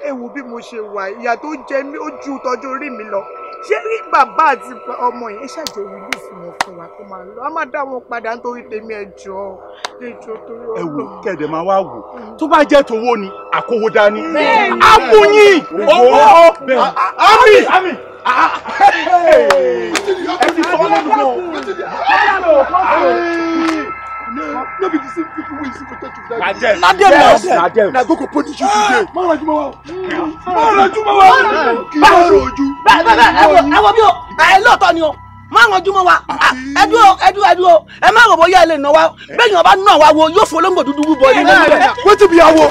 ẹ wo bí mo ṣe wà ìyà tó jẹ mí ó ju tọ́jú orí mi lọ ṣé rí bàbá àti ọmọ yẹn ṣàjọ rìlíìsì wọn fún wa kó máa lọ a máa dá wọn padà nítorí tèmi ẹjọ́ torí ọlọ. ẹ wò kẹ̀dẹ̀ máa wá wò tó bá jẹ́ tówó ni àkówó dání. amúyín owó àmì ẹ ti sọ lẹ́nu gan. No be the same people wey you see for church of that day. Na dem. Na go go punish you today. Má ràjú mọ́ wa. Má ràjú mọ́ wa. Kì í rọrùn ojú. Bẹ́ẹ̀ ẹ wo bí o ẹ lóòótọ́ ni o má ràjú mọ́ wa ẹdú o ẹ má rò bóyá ẹ lè nà wa bẹ́ẹ̀ yàn bá nà wa wo yóò fọlọ́ngbò dúdú bọ̀ ní nínú rẹ̀. Wetin be awo?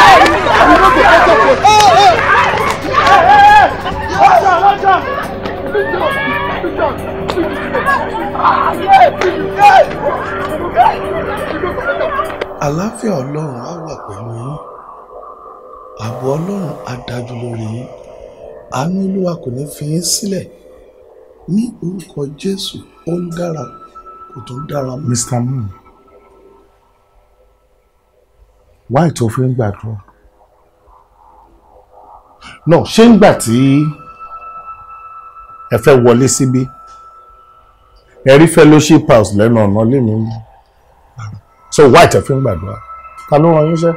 Àlàáfíà Ọlọ́run á wà pẹ̀lú yín ààbò Ọlọ́run á dájú lórí yín àánú Olúwa kò ní fi yín sílẹ̀ ní orúkọ Jésù ó ń dára kò tún dára mọ́. Mr. Moon, why tó fi ń gbàdúrà no ṣé ń gbà tí ẹ fẹ́ wọlé síbí ẹ rí fellowship house lẹ́nu ọ̀nà lèmi mú so why tẹ fi ń gbàdúrà ta ló rán yín ṣẹ́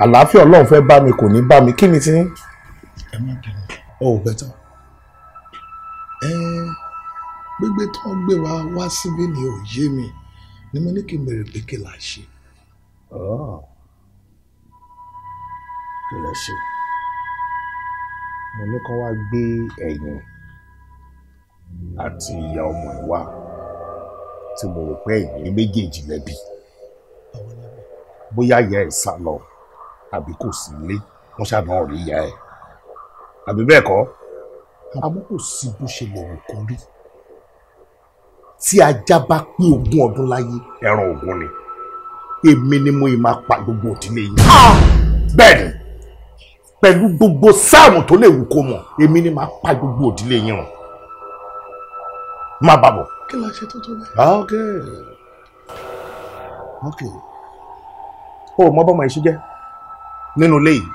àlàáfíà Ọlọ́run fẹ́ bá mi kò ní bá mi kí ni ti ní. ẹ má bínú ọ bẹ́tà gbégbé tó ń gbé wa wá síbí ni ò yé mi ni mo ní kí n bèrè pé kí la ṣe. kí lẹ ṣe mo ní kán wá gbé ẹ̀yìn àti ìyá ọmọ ẹ̀ wá tí mo rò pé ẹ̀yìn méjèèjì lẹ́bi bóyá ìyá ẹ̀ sá lọ àbí kò sí ilé wọ́n ṣàná rí ìyá ẹ̀ àbí bẹ́ẹ̀ kọ́ àmọ́ kò sí bó ṣe lè wò kán rí tí ajá bá pé 20 ọdún láyé ẹran ògún ni èmi ni mo yìí máa pa gbogbo òdílé yìí bẹ́ẹ̀ ni pẹ̀lú gbogbo sáàmù tó lè wù kó mọ̀ èmi ni máa pa gbogbo òdílé yìí rùn má bàbọ̀. kí la ṣe tó tó bẹ́ẹ̀. ok o mọ bọ́mọ iṣẹ́ jẹ́ nínú ilé yìí.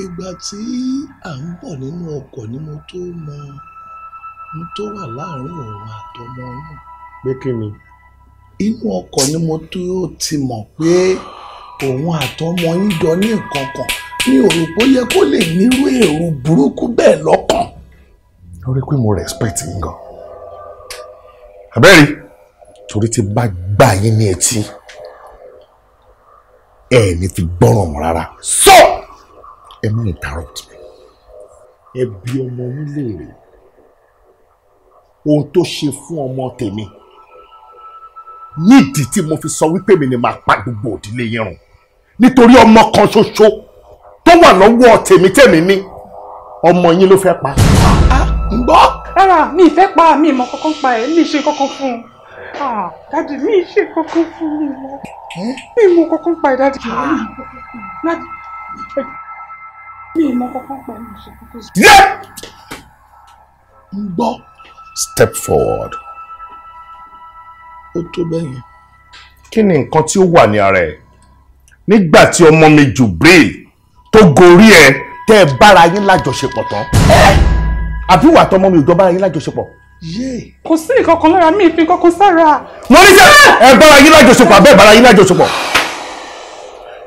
ìgbà tí à ń bọ̀ nínú ọkọ̀ ni mo tó mọ ohun tó wà láàrin òun àtọmọ yín. pé kí ni. inú ọkọ̀ ni mo tó ti mọ̀ pé òun àtọmọ yín jọ ní nǹkan kan mi ò rò pé ó yẹ kó lè nírú èrò burúkú bẹ́ẹ̀ lọ́kàn. lórí pé mo respect yín gan. abẹ́rẹ́ torí tí bá gbà yín ní etí ẹ ní fi gbọ́ràn mọ́ rárá. so ẹ má interrupt mi. ẹ bi ọmọ yín léèrè ohun tó ṣe fún ọmọ tèmi nídìí tí mo fi sọ wípé mi ni màá pa gbogbo òdílé yín run nítorí ọmọ kan ṣoṣo tó wà lọ́wọ́ tèmi ní ọmọ yín ló fẹ́ pa. ń gbọ́. rárá mi ì fẹ́ pa mi ìmọ̀ kankan pa ẹ̀ mi ì ṣe kankan fún un. Dádì mi ì ṣe kankan fún mi mọ́. Mi ìmọ̀ kankan pa ẹ̀ dádì mi. Mi ìmọ̀ kankan pa ẹ̀ mi ì ṣe kankan fún un. ń gbọ́. step forward. ó tó bẹ́yẹn. kí ni nǹkan tí ó wà ní ara ẹ̀ nígbà tí ọmọ mi Jubril tó gorí ẹ tẹ́ ẹ bára yín lájọṣepọ̀ tán àbí wà tọmọ mi ò jọ bára yín lájọṣepọ̀. kò sí ìkankan lára mi ìfi kankan sára. wọ́n ní sẹ́ ẹ bára yín lájọṣepọ̀ àbẹ́ bára yín lájọṣepọ̀.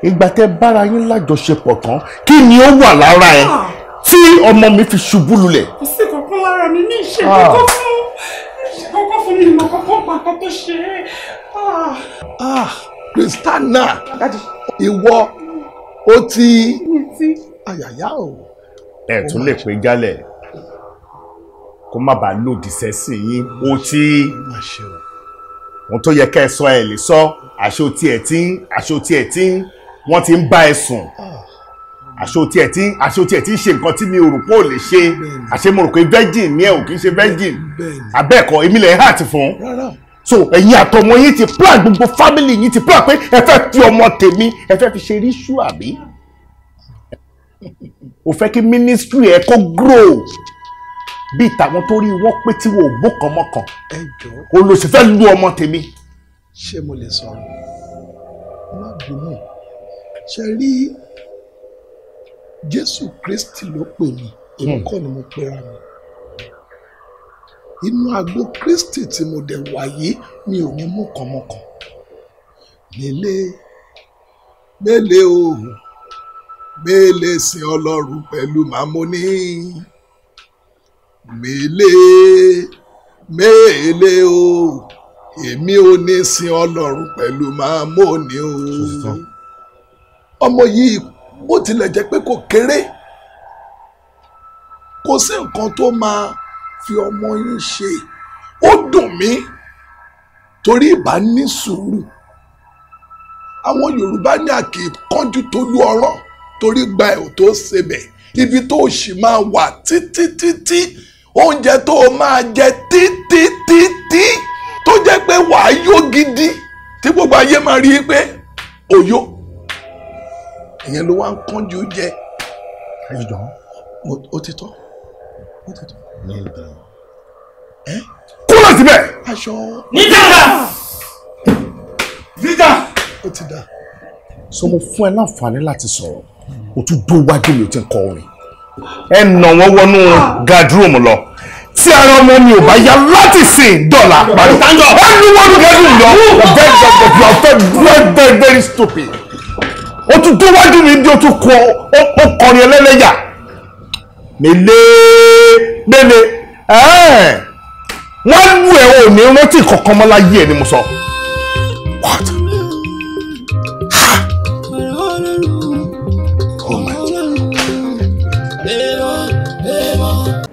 ìgbà tẹ́ ẹ bára yín lájọṣepọ̀ tán kí ni ó wà lára ẹ tí ọmọ mi fi ṣubú lulẹ̀. kò sí ìkankan lára mi ní ìṣe kankan fún mi ìmọ̀ kankan pa kan tó ṣe é. Kristana ìwọ ó ti àyàyá o. ẹ tún lè pé jálẹ̀ kó má bàa lòdì sẹ́sìn yín ó tí ohun tó yẹ ká ẹ sọ ẹ lè sọ àṣé o tiẹ̀ tí wọ́n ti ń bá ẹ sùn àṣé o tiẹ̀ tí ń ṣe nǹkan tí mi ò rò pé ò lè ṣe àṣé mo rò pé virgin ni ẹ ò kì í ṣe virgin abẹ́ẹ̀kọ́ èmi lè hàt fún. so ẹ̀yin àtọmọ yín ti plan gbogbo family yín ti plan pé ẹ fẹ́ fi ọmọ tèmi ẹ fẹ́ fi ṣe ríṣù àbí o fẹ́ kí ministry ẹ kó grow bíi tàwọn tó rí wọ́n pé tí wọ́n ò gbó kan mọ́kàn o lọ sí fẹ́ lu ọmọ tèmi. ṣé mo lè sọ̀rọ̀ má bínú ṣe rí Jésù Kristi ló pè mí èmi kọ́ ni mo pera mi inú agbo Kristi tí mo dẹ̀ wáyé mi ò ní mú kan mọ́kàn mélé o mélé sin Ọlọ́run pẹ̀lú màmúní mélé o èmi ò ní sin Ọlọ́run pẹ̀lú màmúní o ọmọ yìí bó tilẹ̀ jẹ́ pé kò kéré kò sí nǹkan tó máa fi ọmọ yín ṣe ó dùn mí torí ìbá ní sùúrù àwọn Yorùbá ní àkè kánjú tó lu ọ̀rọ̀ torí gba ẹ̀ ò tó sebẹ̀ ibi tó sì máa wà títí oúnjẹ tó máa jẹ títí tó jẹ́ pé wàá yó gidi tí gbogbo ayé máa rí i pé òyó ìyẹn ló wá ń kánjú jẹ ó ti tọ́ kúrò síbẹ̀. aṣọ. níjà. ó ti dà. so mo fún ẹ láǹfààní láti sọ̀rọ̀ o tún dó wájú mi o ti ń kọ orin ẹ nà wọ́n wọnú gadroom lọ tí ara ọmọ mi ò bá yá láti sìn dọ́là parí ẹ ní wọ́n ní gadroom lọ very stupid o tún dó wájú mi bí o tún kọ ó kọrin ẹlẹ́lẹ́yà mélé wọ́n lù ẹ́ ò ní rántí kankan mọ́ láyé ẹ̀ ni mo sọ. What?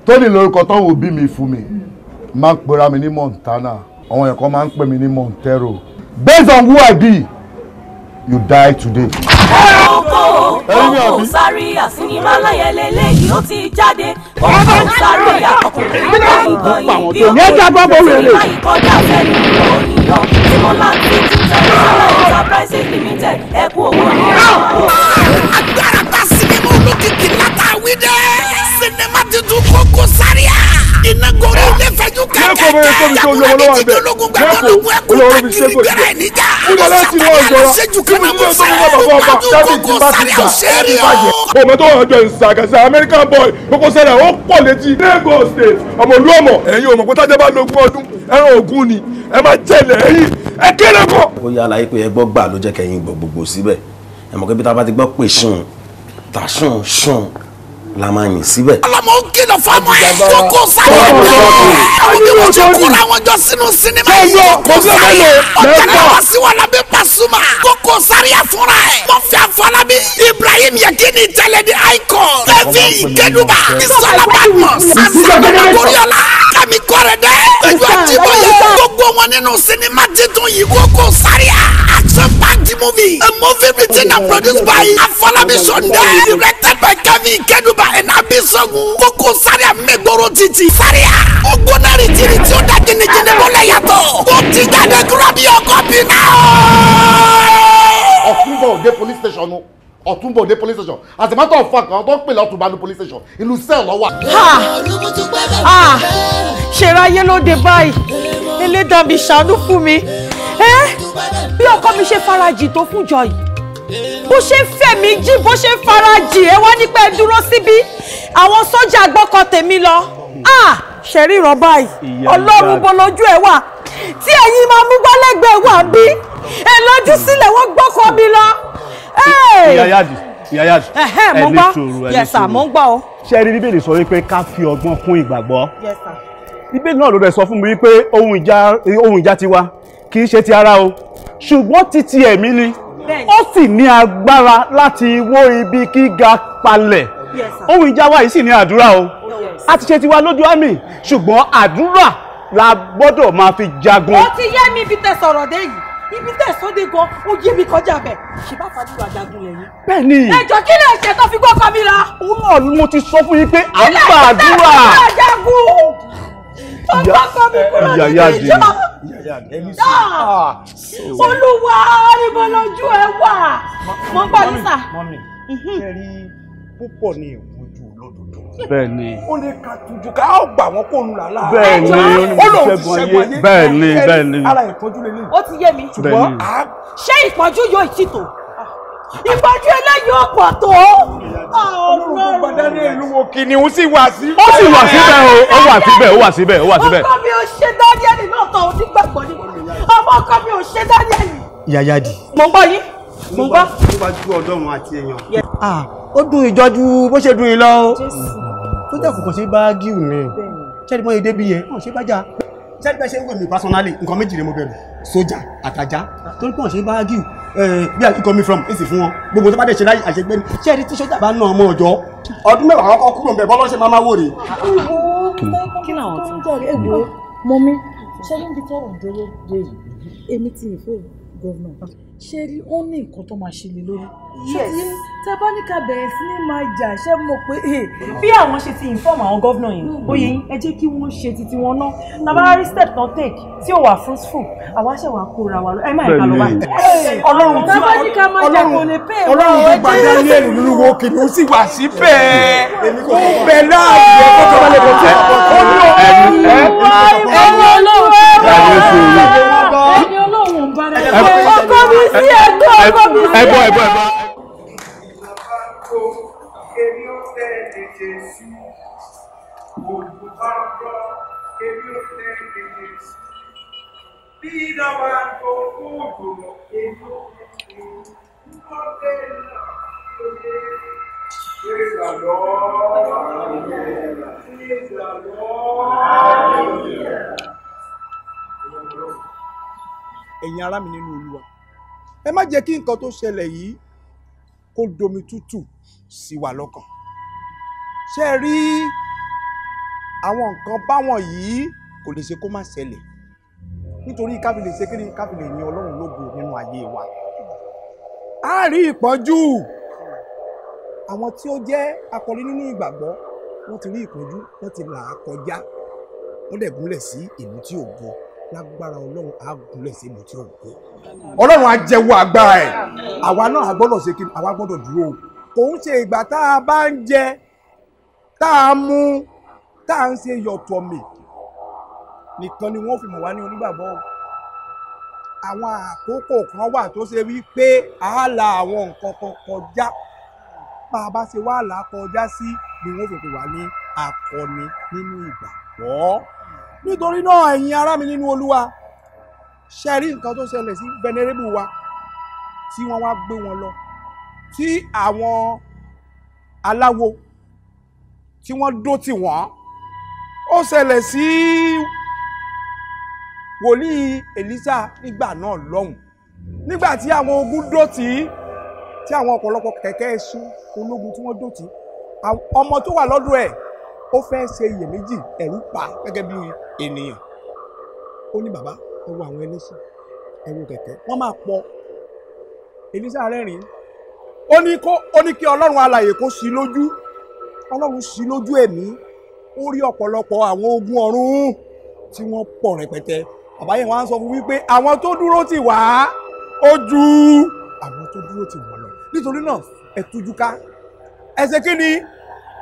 Tóní lórúkọ tó wù bí mi fún mi máa ń pera mi ní Montana àwọn èèyàn kan máa ń pè mí ní Montero based on who I be you die today. Kókó Zaria sinimá láyẹlẹ lẹ́yìn ó ti jáde. Kókó Zaria ọkùnrin gbọ̀ngàn bí ó kó sinimá ìkọjá fẹ́nu òyìnbó tí mo láti títẹ̀ Zaria Enterprises Limited ẹ kú owó ní ọ̀hún. Agbára bá sinimá olókìkí látàwí dẹ́. Sinimá tuntun Kókó Zaria. Iná gorí ilé fẹ́jú kẹ́kẹ́. Yàgò láti jíjẹ ológun gbàgbọ́ ológun ẹkùn tàbí ìgbẹ́rẹ́ níjà. Sàtàlẹ́ àṣejù kan náà mo fẹ́. Bàbá Koko Zaria ò ṣe é rí o. ọmọ tó wà jọ ìsàgàsà American boy Koko Zaria ó pọ̀ létí Lagos state ọmọlú ọmọ ẹ̀yin ò mọ̀ pé tájẹ́ bá lógún ọdún ẹran ògún ni ẹ máa jẹlẹ̀ ẹ̀yìn ẹ kéré kọ́. ó yá àlàyé pé ẹ gbọ́ gbà ló jẹ́ kẹ́yìn gbogbo síbẹ̀ ẹ mọ̀ pé bí tá a bá ti gbọ́ pé ṣùn tà ṣùn la máa yìn síbẹ̀. ọlọmọ ó kìlọ̀ fọmọ ẹ Koko Zaria àwọn bí wọ́n ṣe kóra wọn jọ sínú sinimá yìí Koko Zaria ọ̀tẹ̀lẹ̀ wá sí wọn lábẹ́ Pasuma Koko Zaria fúnra ẹ̀ Murphy Afọlábí Ibrahim Yekini tẹ́lẹ̀ di icon Levi Ikeduba Isola Badmus Asabana Goriola Kami Korede Ejo Ajiboye gbogbo wọn nínú sinimá titun yìí Koko Zaria action packed movie a movie written and produced by Afọlábí Sunday directed by Kami Ikeduba and Abisogun Koko Zaria mẹgbọrọ títí Zaria ogbonari tiri tí ó dá jẹnẹjẹnẹ mọ́lẹ̀ yàtọ̀ ó ti jáde grab your copy now. Ọ̀túnbọ̀ Òde police station o Ọ̀túnbọ̀ Òde police station as a matter of fact àwọn tó ń pè lọ́túnbọ̀ Òde police station ìlú sẹ́ẹ̀ lọ́wọ́. ṣèrayé ló dé báyìí Ẹlẹ́dàá mi ṣàánú fún mi bí ọkọ mi ṣe farajì tó fún jọ yìí bó ṣe fẹ́ mi jí bó ṣe farajì ẹ wá ní pé dúró síbí àwọn sójà gbọ́kọ̀ tèmi lọ ṣẹ̀rí ìrọ̀ báyìí Ọlọ́run bó lójú ẹ̀ wà tí ẹ̀yin máa mú gbálẹ́gbẹ̀ẹ́ wà bí ẹ lójú sílẹ̀ wọ́n gbọ́kọ̀ mi lọ. ìyá yáàdì ẹ ní sùúrù yes sir mo ń gbọ́ o. ṣé rí bíbélì sọ wípé ká fi ọgbọ́n kún ìgbàgbọ́ bíbélì náà ló dẹ̀ sọ fún mi wípé ohun ìjà tiwa kì í ṣe ti ara o ṣùgbọ́n títí ẹ̀mí ni ó sì ní agbára láti wó ibi gíga palẹ̀ ohun ìjà wa yìí sì ní àdúrà o a ti ṣe tiwa lójú àmì ṣùgbọ́n àdúrà la gbọ́dọ̀ máa fi jagun. ó ti yé mi ibi tẹ́ sọ̀rọ̀ dé yìí ibi tẹ́ sọ́dé gan ó yé mi kọjá bẹ́ẹ̀ ṣe bá fàdúrà jagun lẹ́yìn. bẹ́ẹ̀ni ẹjọ́ kí lè ṣe tó fi gbọ́kọ̀ mi la. òun náà ni mo ti sọ fún yín pé à ń gba àdúrà. ìyá olúwa níbo lójú ẹ wà mo ń gbọ́ nísà. mọ́mí ṣe rí púpọ̀ ní ìpọ́njú olódodo. bẹ́ẹ̀ni. ó lè ka tuju ká ó gbà wọn kó nu làlá. bẹ́ẹ̀ni oníṣègùn ayé bẹ́ẹ̀ni. ara ìpọ́njú lè ní. ó ti yé mi. ṣùgbọ́n ṣé ìpọ́njú yóò ti tò ìpọ́njú eléyìí ó pọ̀ tó. ọlọ́run gbọ́dọ̀ ní ìlú wo kìnìún sì wà sí. ó sì wà síbẹ̀ o ó wà síbẹ̀. ọkọ mi ò ṣe Dáníẹ́lì náà tán onígbàgbọ́ ni ọkọ mi ò ṣe Dáníẹ́lì. yáyáàdì. mo ń gbọ́ yín mo ń gbọ́. tó bá ju ọ̀dọ́run àti èèyàn. ó dùn ìjọ́jú bó ṣe dùn yín lọ. tó jẹ́ kòkò sí bá gíù ni ṣẹ́ni mọ́ èdè bí yẹn wọ́n ṣe bá jà. ṣẹ́ni bá ṣe ń wẹ̀ mí personally nǹkan méjì ni mo bẹ̀rù sójà àtàjà torí pé wọ́n ṣe bá gíù bí i come from èsì fún wọn gbogbo tó bá dẹ̀ ṣe láyé àṣegbẹ́ni ṣẹ́ni tí sójà bá ná ọmọ ọjọ́ ọdún mẹ́wàá kọ́kọ́ kúrò ń bẹ̀ bọ́lọ́ ṣe máa wò rè. kí làwọn tí ń jẹ́ ègbò mọ́mí ṣé níbi tọ́rọ̀ dúró dé yìí èmi ti ìfẹ́ gọ́vnà ṣé rí ó ní nǹkan tó máa ṣe lé lórí. tẹ bá ní ká bẹ̀rẹ̀ sí ní máa jà ṣé mọ̀ pé bí àwọn ṣe ti inform àwọn gọ́vnà yìí ó yẹ yín ẹ jẹ́ kí wọ́n ṣe titi wọn náà tàbá step náà take tí ò wà fruitful àwa ṣe wà kóra wa lọ ẹ má ẹ̀ka lọ bá. ọlọ́run tí ọlọ́run tó gba Daniel nínú wo kìnìún sì wà síbẹ̀ bẹ́ẹ̀ náà yẹ kó tó bá lè bọ̀ tẹ́ ẹni olóhùn bá rẹ̀ ọkọ mi sí ẹ̀gbọ́n ọkọ mi sí ẹ̀gbọ́n. Praise the Lord. Praise the Lord. ẹ̀yin ará mi nínú Olúwa ẹ má jẹ́ kí nǹkan tó ṣẹlẹ̀ yìí kó domi tútù sí wa lọ́kàn ṣé ẹ rí àwọn nǹkan báwọn yìí kò lè ṣe kó má ṣẹlẹ̀ nítorí ká fi lè ṣe kí ni ká fi lè yin Ọlọ́run lógo nínú ayé wa a rí ìpọ́njú àwọn tí ó jẹ́ akọni nínú ìgbàgbọ́ wọ́n ti rí ìpọ́njú wọ́n ti là á kọjá wọ́n dẹ̀ gúnlẹ̀ sí ìlú tí ò gbọ́ lágbára Ọlọ́run á gúnlẹ̀ sí ìlú tí ò gbọ́ Ọlọ́run á jẹ́wọ́ agbára ẹ̀ àwa náà á gbọ́dọ̀ ṣe kí ni àwa gbọ́dọ̀ dúró kò ń ṣe ìgbà tá a bá ń jẹ tá a mú tá a ń ṣe yọ̀tọ̀mì nìkan ni wọ́n fi mọ̀ wá ní onígbàgbọ́ àwọn àkókò kan wà tó ṣe wípé a la àwọn nǹkan kan kọjá bá a bá ṣe wá là kọjá sí ni wọ́n fi pè wá ní akọni nínú ìgbàgbọ́. Nítorí náà ẹ̀yin ará mi nínú Olúwa ṣe rí nǹkan tó ṣẹlẹ̀ sí venerable wa tí wọ́n wá gbé wọn lọ tí àwọn aláwo tí wọ́n dó tì wọ́n. Ó ṣẹlẹ̀ sí wòlíì Èlíṣà nígbà náà lọ́hùn nígbà tí àwọn ogun dó tì tí àwọn ọ̀pọ̀lọpọ̀ kẹ̀kẹ́ ẹṣin ológun tí wọ́n dó tì ọmọ tó wà lọ́dọ̀ ẹ̀ ó fẹ́ ṣe iyèméjì ẹ̀rù pa gẹ́gẹ́ bí ènìyàn. Ó ní bàbá ẹ wo àwọn ẹlẹ́sìn ẹ wo kẹ̀kẹ́ wọ́n máa pọ̀. Èlíṣà rẹ́rìn ó ní kí Ọlọ́run alààyè kó ṣí lójú. Ọlọ́run ṣí lójú ẹ̀mí ó rí ọ̀pọ̀lọpọ̀ àwọn ogun ọ̀run tí wọ́n pọ̀ rẹpẹtẹ. Bàbá yẹn wá ń sọ fún wípé àwọn tó dúró tì wá ó ju àwọn tó dúró tì wọ́n lọ. Nítorí náà ẹ tújú ká ẹ ṣe kí ni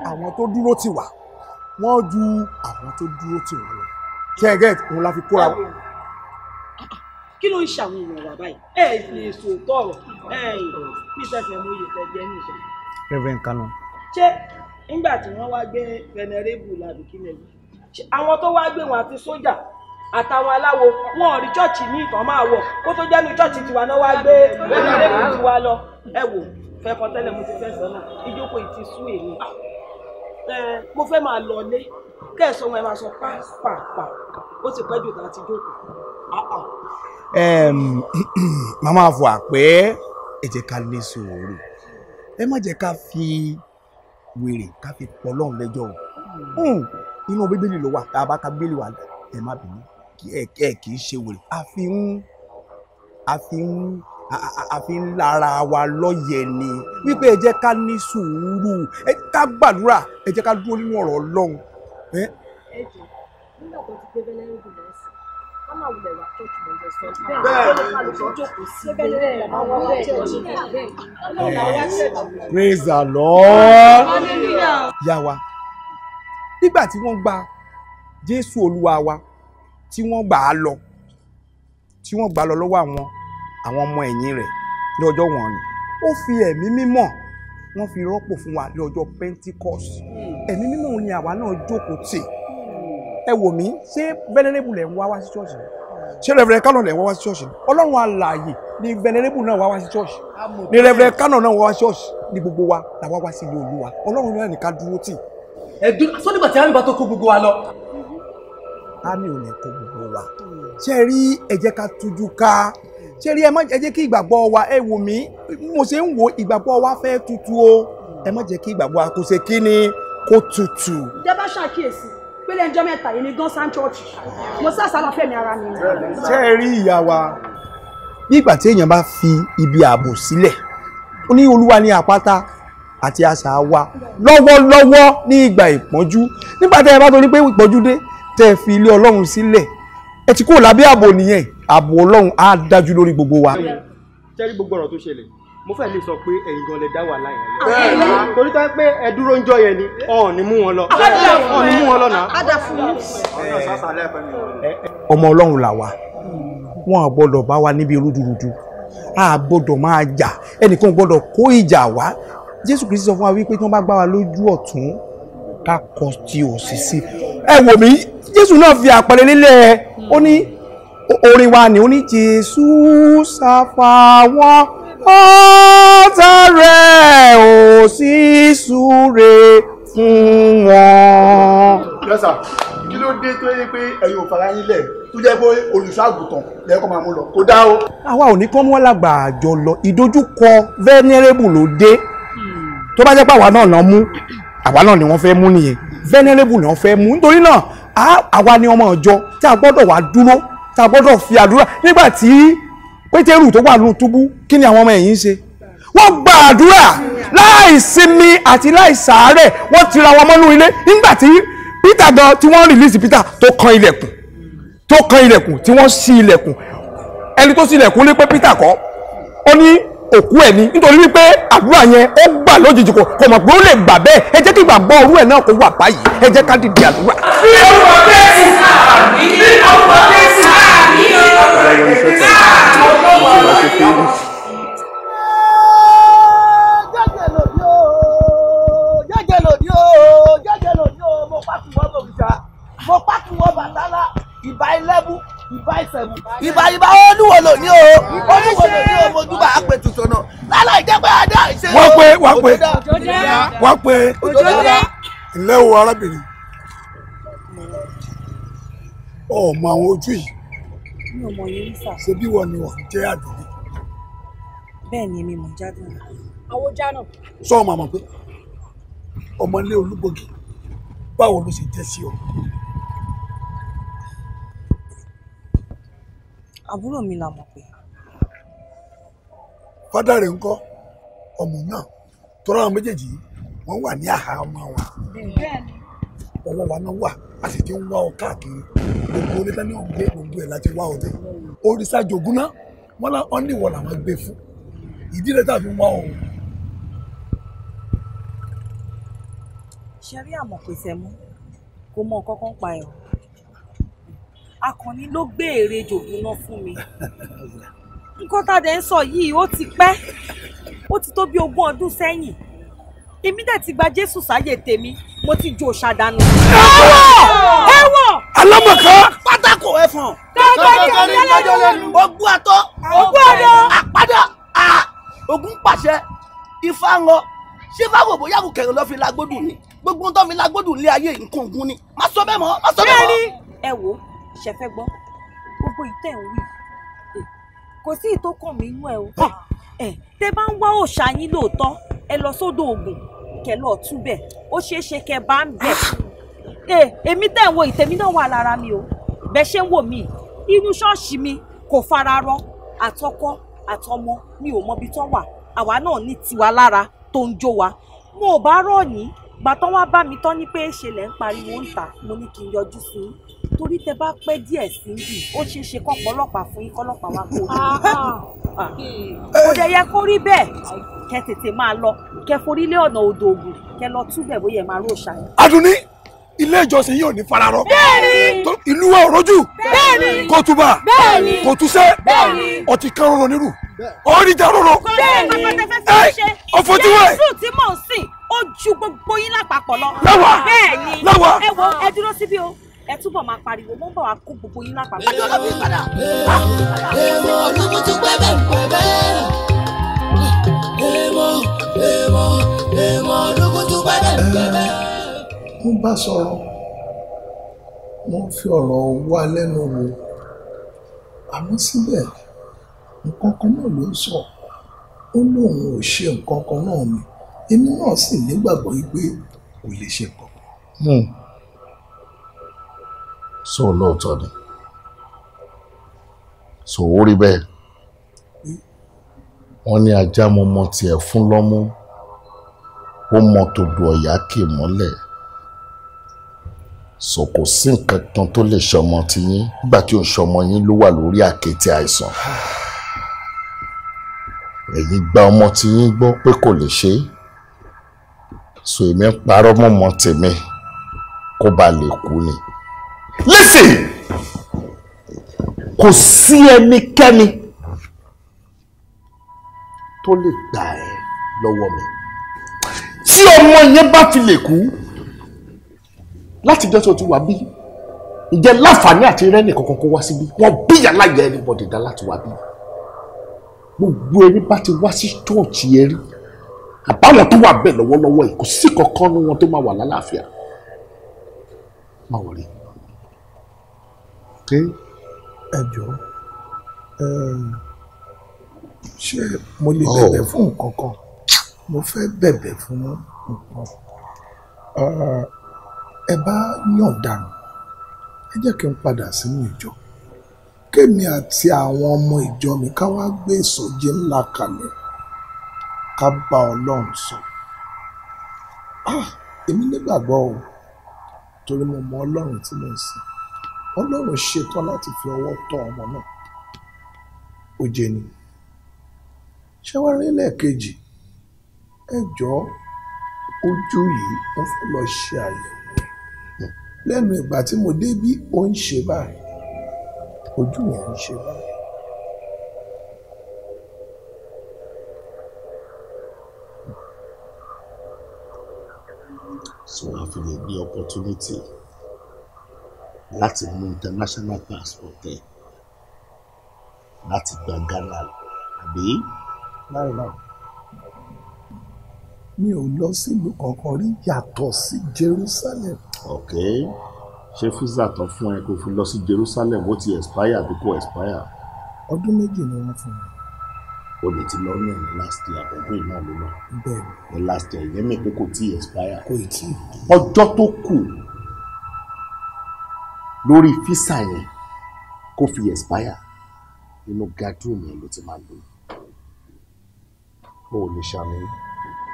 àwọn tó dúró tì wá wọ́n ju àwọn tó dúró tì wọ́n lọ. Ṣé ẹ gẹ́t òun la fi kóra wọn. Kí ló ń ṣàwọn èèyàn wà báyìí ẹ lè sòótọ́ ọ̀rọ̀ bí ìtẹ̀fẹ̀ mú iye tẹ̀ jẹ́ nìṣẹ́. Reverend Canon. Ṣé nígbà tí wọ́n wá gbé venerable làbí kí lẹ́yìn àwọn tó wá gbé wọn àti sójà àtàwọn aláwo wọn ò rí chọ́ọ̀chì ní ìtàn máa wọ̀ kó tó jẹ́nu chọ́ọ̀chì tiwa náà wá gbé venerable tiwa lọ ẹ wò fẹ́ kọ́ tẹ́lẹ̀ mo ti fẹ́ sọ náà ìjókòó ìtì sú èmi mo fẹ́ máa lọ lé kẹ́ẹ̀sọ́ wọn ẹ máa sọ pàápàá ó ti pẹ́ jù tá a ti jókòó. Màmá fọ àpẹ́ ẹ jẹ́ ká lè sùúrù ẹ má jẹ́ ká fi wèrè ká fi pọ̀ lọ́hùn lẹ́jọ́ inú Bíbélì ló wà tá a bá ka Bíbélì wà ẹ má bínú kì í ṣe wèrè a fi ń lára wa lọ́yẹ̀ ni wípé ẹ jẹ́ ká ní sùúrù ẹ ká gbàdúrà ẹ jẹ́ ká dúró nínú ọ̀rọ̀ Ọlọ́run. ẹ jẹ́ nígbà tó ti gbé bẹ́lẹ́ ń gùn lọ́sí ká máa wulẹ̀ wá church mọ̀jọ sọ bẹ́ẹ̀ ni jókòó sí bẹ́ẹ̀ Praise the Lord. Yá wa nígbà tí wọ́n gba Jésù Olúwa wa tí wọ́n gbà á lọ lọ́wọ́ àwọn ọmọ ẹ̀yìn rẹ̀ ní ọjọ́ wọn ni ó fi ẹ̀mí mímọ́ wọ́n fi rọ́pò fún wa ní ọjọ́ Pentecost. Ẹ̀mí mímọ́ ni àwa náà jókòó tì. Ẹ wò mí ṣé venerable lẹ̀ ń wá sí ṣọ́ọ̀ṣì ṣé Reverend Canon lẹ̀ ń wá sí ṣọ́ọ̀ṣì Ọlọ́run alààyè ni venerable náà wá sí ṣọ́ọ̀ṣì ni Reverend Canon náà wá sí ṣọ́ọ̀ṣì ni gbogbo wa la wá sí ilé Olúwa Ọlọ́run náà ní ká dúró tì. ẹ̀dùn sọ́dígbà tí àmì bá tó kó gbogbo wa lọ. Àmì ò ní kó gbogbo wa ṣe rí ẹ jẹ́ ká tújú ká ṣe rí ẹ jẹ́ kí ìgbàgbọ́ wa ẹ wò mí mo ṣe ń wo ìgbàgbọ́ wa fẹ́ tutù o ẹ má jẹ́ kí ìgbàgbọ́ wa kó ṣe kí ni kó tutù. ìjọba ṣàkíyèsí pé lẹ́jọ́ mẹ́ta yìí ní gánsan chọ́ọ̀chì mo sàṣàlà fẹ́mi ara mi. ṣé ẹ rí ìyá wa ní ìgbà tí èèyàn bá fi ibi ààbò sílẹ̀ ó ní Olúwa ní àpáta àti asà wa lọ́wọ́lọ́wọ́ ní ìgbà ìpọ́njú nígbà tẹ́ ẹ bá tó ní pé ìpọ́njú dé tẹ́ ẹ fi ilé Ọlọ́run sílẹ̀ ẹ ti kúrò lábẹ́ ààbò nìyẹn ààbò Ọlọ́run á dájú lórí gbogbo wa. Ṣẹ́rí gbogbo ọ̀rọ̀ tó ṣẹlẹ̀ mo fẹ́ lè sọ pé ẹ̀yin gan lè dá wà láyé rẹ̀ torí tó ń pé ẹ dúró ń jọ yẹn ni ọ̀ọ́ni mú wọn lọ ọ̀ọ́ni mú wọn lọ náà. ọmọ Ọlọ́run là wá wọn à gbọ́dọ̀ bá wa níbi rúdurùdu a gbọ́dọ̀ máa jà ẹnìkan gbọ́dọ̀ kó ìjà wá Jésù Kristi sọ fún wa wípé tí wọ́n bá gbá wa lójú ọ̀tún ká kọ tí òsì sí. Ẹ wò mí Jésù náà fi àpẹẹrẹ lélẹ̀ ó ní orin wa ni ó ní Jésù ṣàfàwọ́ ọ̀tá rẹ̀ ò sì súre fún wọn. Yẹ́sà kí ló dé tó yẹ pé ẹ̀yin ò fara yín lẹ̀ tó jẹ́ pé olùṣọ́àgùtàn lẹ́ẹ̀kọ́ máa mú lọ kó dá o. Àwa ò ní kọ́ mọ́ lágbà àjọ lọ ìdojúkọ venerable ló dé tó bá jẹ́ pé àwa náà náà mú àwa náà ni wọ́n fẹ́ mú nìyẹn venerable ni wọ́n fẹ́ mú nítorí náà àwa ni ọmọ ìjọ tí a gbọ́dọ̀ wá dúró tí a gbọ́dọ̀ fi àdúrà nígbà tí Pétérù tó wà nínú túbú kí ni àwọn ọmọ ẹ̀yìn ń ṣe wọ́n gba àdúrà láì sinmi àti láì sàárẹ̀ wọ́n tira wọn mọ́nú ilé nígbà tí Peter gan tí wọ́n release Peter tó kan ilẹ̀kùn tí wọ́n ṣí ilẹ̀kùn ẹni tó ṣí ilẹ̀kùn ní pé Peter kọ́ ó ní òkú ẹ̀ ní nítorí wípé àdúrà yẹn ó gbà lójijì kò mọ̀ pé ó lè gbà bẹ́ẹ̀ ẹ jẹ́ kí ìgbàgbọ́ orú ẹ̀ náà kó wà báyìí ẹ jẹ́ ká dìde àdúrà. bí orúkọ Jésù àmì bí orúkọ Jésù àmì orúkọ Jésù àmì. ìbà olúwo lò ní o olúwo lò ní o mojúbà àpè tuntun náà lálẹ́ ìjẹ́pẹ́ adé ìṣe. wọ́n pé ilé wo arábìnrin ọmọ àwọn ojú yìí mi ò mọ̀ yín sà. ṣe bí wọ́n ni wọ́n jẹ́ àdúgbò. bẹ́ẹ̀ ni èmi mọ̀ jáde. àwọn jáná. sọ ọmọ àmọ́ pé ọmọ ilé Olúgbògi báwo ló ṣe jẹ́ sí ọ. àbúrò mi là mọ̀ pé. fádà rẹ̀ ń kọ́ ọmọ náà tọ́ra àwọn méjèèjì wọ́n wà ní àhà ọmọ wa ọwọ́ wa náà wà a sì ti ń wá ọ káàkiri gbogbo oníta ní ọgbẹ́ gbogbo ẹ̀ láti wá ọdẹ òrìṣà jògún náà wọ́n lá ọ́ níwọ̀ làwọn gbé fún ìdí rẹ̀ tàbí wá ọ. ṣe rí àmọ̀ pèsè mú kó mọ nǹkan kan pa ẹ̀ o akànnì ló gbé èrè jògún náà fún mi nǹkan tá a dẹ̀ ń sọ yìí ó ti pẹ́ ó ti tó bí 20 ọdún sẹ́yìn èmi dẹ̀ ti gba Jésù sáyè tèmi mo ti jo ṣàdánù. ẹ̀wọ̀n alámọ̀ká pátákó ẹ̀fọ̀n kẹ́kẹ́ ogún àtọ́ àpádà ogún pàṣẹ ifá ń lọ ṣé fáwọn bóyá kò kẹrin lọ fi lágbódùn ni gbogbo tó fi lágbódùn lé ayé nǹkan ogun ni má sọ bẹ́ẹ̀ mọ́ má sọ bẹ́ẹ̀ mọ́. ẹ wo ṣẹfẹ gbọ́ gbogbo ìtẹ̀ ń wí kò sí ìtókàn mi inú ẹ o tẹ bá ń wá òòṣà yín lóòótọ́ ẹ lọ sódò Ògùn kẹ lọ túbẹ̀ ó ṣeé ṣe kẹ bá ń bẹ̀ èmi tẹ̀ ń wo ìtẹ̀mí náà wà lára mi o bẹ́ẹ̀ ṣe ń wò mí inú ṣọ́ọ̀ṣì mi kò fara rọ àtọkọ àtọmọ mi ò mọbi tán wà àwa náà ní tiwa lára tó ń jó wa mo ò bá rọ̀ yín gbàtán wá bá mi tán ní pé ṣe lẹ̀ ń pariwo ń tà mo ní kí n yọjú sí i torí tẹ bá pẹ́ díẹ̀ sí bì ó ṣeé ṣe kọ́ ọlọ́pàá fún yín kọ́lọ́pàá wá kó o kò dẹ̀ yẹ kó rí bẹ́ẹ̀ kẹ tètè máa lọ kẹ forí lé ọ̀nà odò Ògùn kẹ lọ túbẹ̀ bóyá ẹ máa ró ṣàyẹn. Àdùnní ilé ìjọsìn yìí ò ní fararọ. bẹ́ẹ̀ni ìlú wa ò rojú. bẹ́ẹ̀ni kò túbà. bẹ́ẹ̀ni kò túṣẹ́. bẹ́ẹ̀ni ọtí kan rọrọ nírú. ọ̀rìjà rọrọ. bẹ́ẹ̀ni ọ̀fọ̀tíwẹ̀. Jésù tí mò ń sìn ó ju gbogbo yín lápapọ̀ lọ. láwa bẹ́ẹ̀ni láwa. ẹ wo ẹ dúró síbí o ẹ túbọ̀ máa pariwo mo ń bọ̀ wá kó gbogbo yín lápapọ̀. ẹjọ́ ló fi padà. èèmọ̀ olùkùtù pẹ́pẹ́ èèmọ̀ olùkùtù pẹ́pẹ́. mo bá sọ̀rọ̀ mo fi ọ̀rọ̀ wá lẹ́nu wò àmọ́ síbẹ̀ nǹkan kan náà ló ń sọ ó lóun ò ṣe nǹkan kan náà mi èmi náà sì nígbàgbọ́ pé kò lè ṣe nǹkan kan. so lóòótọ́ ni so ó rí bẹ́ẹ̀ wọ́n ní ajá mọ́mọ́ tiẹ̀ fún lọ́mú ó mọ tòdò ọ̀yá kì mọ́lẹ̀ so kò sí nǹkan kan tó lè ṣọmọ tiyín nígbà tí ò ń ṣọmọ yín ló wà lórí àkéte àìsàn ẹ̀yin gba ọmọ tiyín gbọ́ pé kò lè ṣe é so èmi ń parọ́ mọ́mọ́ tèmi kó ba lè kú ni. Listen, kò sí ẹnikẹ́ni tó lè gbà ẹ́ lọ́wọ́ mi tí ọmọ yẹn bá fi lè kú láti jọ́ tí o ti wà bí ǹjẹ́ láǹfààní àti rẹ́nì kankan kó wá síbí wọ́n bí aláya anybody dá láti wá bí gbogbo ẹni bá ti wá sí chọ́ọ̀chì ẹ rí àbáwọn tó wà bẹ́ẹ̀ lọ́wọ́lọ́wọ́ yìí kò sí kankan ní wọn tó máa wà lálàáfíà má wọlé. ẹ jọ̀ọ́ ṣé mo lè bẹ̀bẹ̀ fún nǹkan kan mo fẹ́ bẹ̀bẹ̀ fún nǹkan ẹ bá yọ̀ǹda ẹ jẹ́ kí n padà sínú ìjọ kémi àti àwọn ọmọ ìjọ mi ká wá gbé ìsọjí ńlá kalẹ̀ ká bá Ọlọ́run sọ èmi nígbàgbọ́ o torí mo mọ Ọlọ́run tí mo ń sìn Ọlọ́run ṣetán láti fi ọwọ́ tọ́ ọmọ náà ó jẹ ni ṣé wàá rí lẹ́ẹ̀kejì ẹ jọ̀ọ́ ojú yìí mo fẹ́ lọ ṣe àyẹ̀wò lẹ́nu ìgbà tí mo débí ó ń ṣe báyìí ojú yẹn ń ṣe báyìí. so I feel the opportunity láti mú international passport ẹ láti gba Ghana lọ àbí. láìláì mi ò lọ sílùú kankan rí yàtọ̀ sí Jerusalem. ok ṣé físà tán fún ẹ kó fi lọ sí Jerusalem ó ti expire àbí kò expire. ọdún méjì ni wọ́n fún mi. o lè ti lọ ní last year ọdún yìí náà ló lọ. bẹ́ẹ̀ni. ní last year ìyẹn mi pé kò tí expire. kò tí. ọjọ́ tó kù lórí físà yẹn kó fi expire nínú gadroom yẹn ló ti máa lò. o ò lè ṣàmì.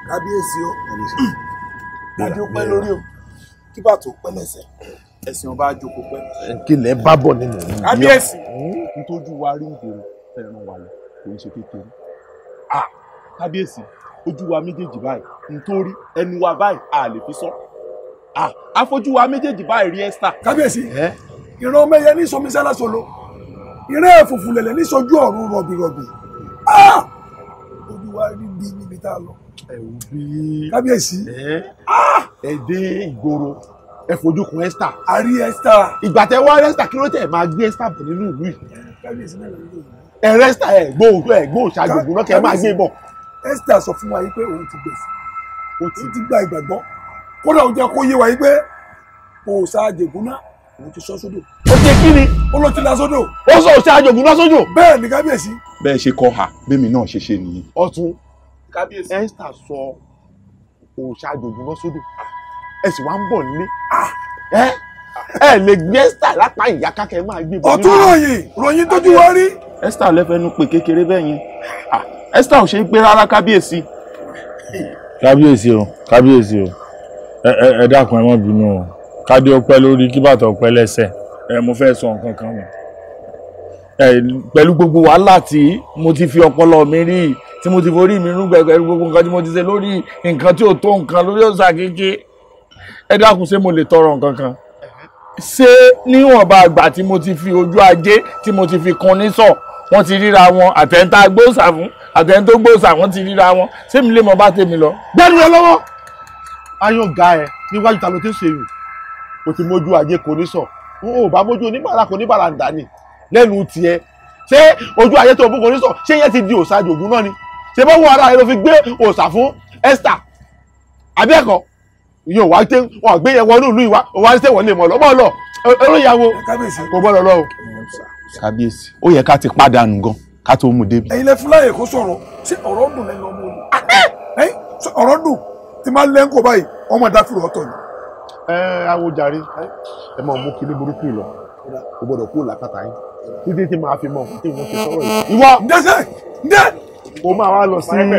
kábíyèsí o dájú pẹ́ lórí o kí bàtò pẹ́ lẹ́sẹ̀ ẹ̀sìn ọba àjòkò pẹ́. kí lẹ bá bọ̀ nínú ìlú. kábíyèsí. nítorí wa rí ìgboro fẹ́ràn wa lọ kò ń ṣe kékeré. kábíyèsí ojú wa méjèèjì báyìí nítorí ẹnu wa báyìí a lè fi sọ. àfojú wa méjèèjì báyìí rí Esther. kábíyèsí ìran mẹyẹ ní sọmísálà solo ìran ẹ̀fùfù lẹ̀lẹ̀ ní sojú ọ̀run rọ̀bìrọ̀bì ojú wa rí bí níbi tá a lọ. ẹ̀wù bí. kábíyèsí. ẹ dé ìgboro ẹ fojú kun Esther. a rí Esther. ìgbà tẹ wá Esther kí ló tẹ máa gbé Esther bọ̀ nínú ìlú yìí. kábíyèsí náà ló ń lò. ẹ Esther ẹ gbóhùn ṣàgbọ̀gbọ̀n náà kẹ máa gbé bọ̀. Esther sọ fún wa yìí pé òun ti gbèsè òun ti gba ìgbàgbọ́ kódà òun jẹ́ kó yé wa yìí pé òòṣà àjègùn náà òun ti sọ sódò. ó ṣe kí ni. ó ló ti la sódò. ó sọ òòṣà àjègùn náà sódò. bẹ́ẹ̀ ni kábíyèsí. bẹ́ẹ̀ ṣe kọ́ ha bẹ́ẹ̀ mi náà ṣe ṣe nìyí. ọ̀tún kábíyèsí. Esther sọ òòṣà àjègùn náà sódò ẹ sì wá ń bọ̀ nílé ẹ lè gbé Esther lápá ìyá kákẹ́ máa gbé bọ̀. ọ̀tún ròyìn tójú wá rí. Esther lẹ́fẹ̀ẹ́nu pé kékeré bẹ́ẹ̀ yẹn Esther ò ṣe é gbé rárá kábíyèsí. kábíyèsí o ẹ dákun ẹ má bínú o kádé ọpẹ́ lórí kí bàtà ọpẹ́ lẹ́sẹ̀ mo fẹ́ sọ nǹkan kan mọ́ pẹ̀lú gbogbo wàhálà tí mo ti fi ọpọlọ mi rí tí mo ti forí mi rún gbẹgbẹ gbogbo nǹkan tí mo ti ṣe lórí nǹkan tí ò tó nǹkan lórí ọ̀sà kéke ẹ dákun ṣé mo lè tọrọ nǹkan kan ṣé níwọ̀nba àgbà tí mo ti fi ojú ajé tí mo ti fi kun ní sọ wọ́n ti ríra wọn àtẹ̀ntà gbóòsà fún àtẹ̀ntà gbóòsà wọ́n ti ríra wọn ṣé mi lè mọ bá tèmi lọ. gbẹ́nu ẹ lọ́wọ́ ayọ̀ ga ẹ níwájú ta ló ti ń ṣe yìí o ti mójú ajé kò ní sọ o ò bá mójú oníbàárà kò níbàárà ń dání lẹ́nu tiẹ̀ ṣé ojú ajé tó o bú kò ní sọ ṣé yẹn ti di òòṣà àjògùn náà ni ṣé bọ́ wọ́n ara rẹ ló fi gbé òòṣà fún Esther abẹ́ẹ̀kọ́ yóò wá tẹ wọn gbé yẹn wọnú ìlú ìwà òun wá tẹ wọn lè mọ lọ́bọ̀ lọ olóyàwó kò gbọ́dọ̀ lọ o. kábíyèsí ó yẹ ká ti pàdánù gan ká tó mú débi. ẹ̀yin lẹ fúláyè kó sọ̀rọ̀ ṣé ọ̀rọ̀ dùn lẹ́nu ọmọ olú ọ̀rọ̀ dùn tí máa ń lẹ́ ń kó báyìí ọmọ ìdáfìrò ọ̀tọ̀ ni. awojàre ẹ máa mú kíní burúkú lọ kò gbọ́dọ̀ kó làkàtà yín títí tí máa fi mọ nǹkan tí wọ́n ti sọ̀rọ̀ yìí. ìwọ ǹdẹ mo máa wá lọ sí ilé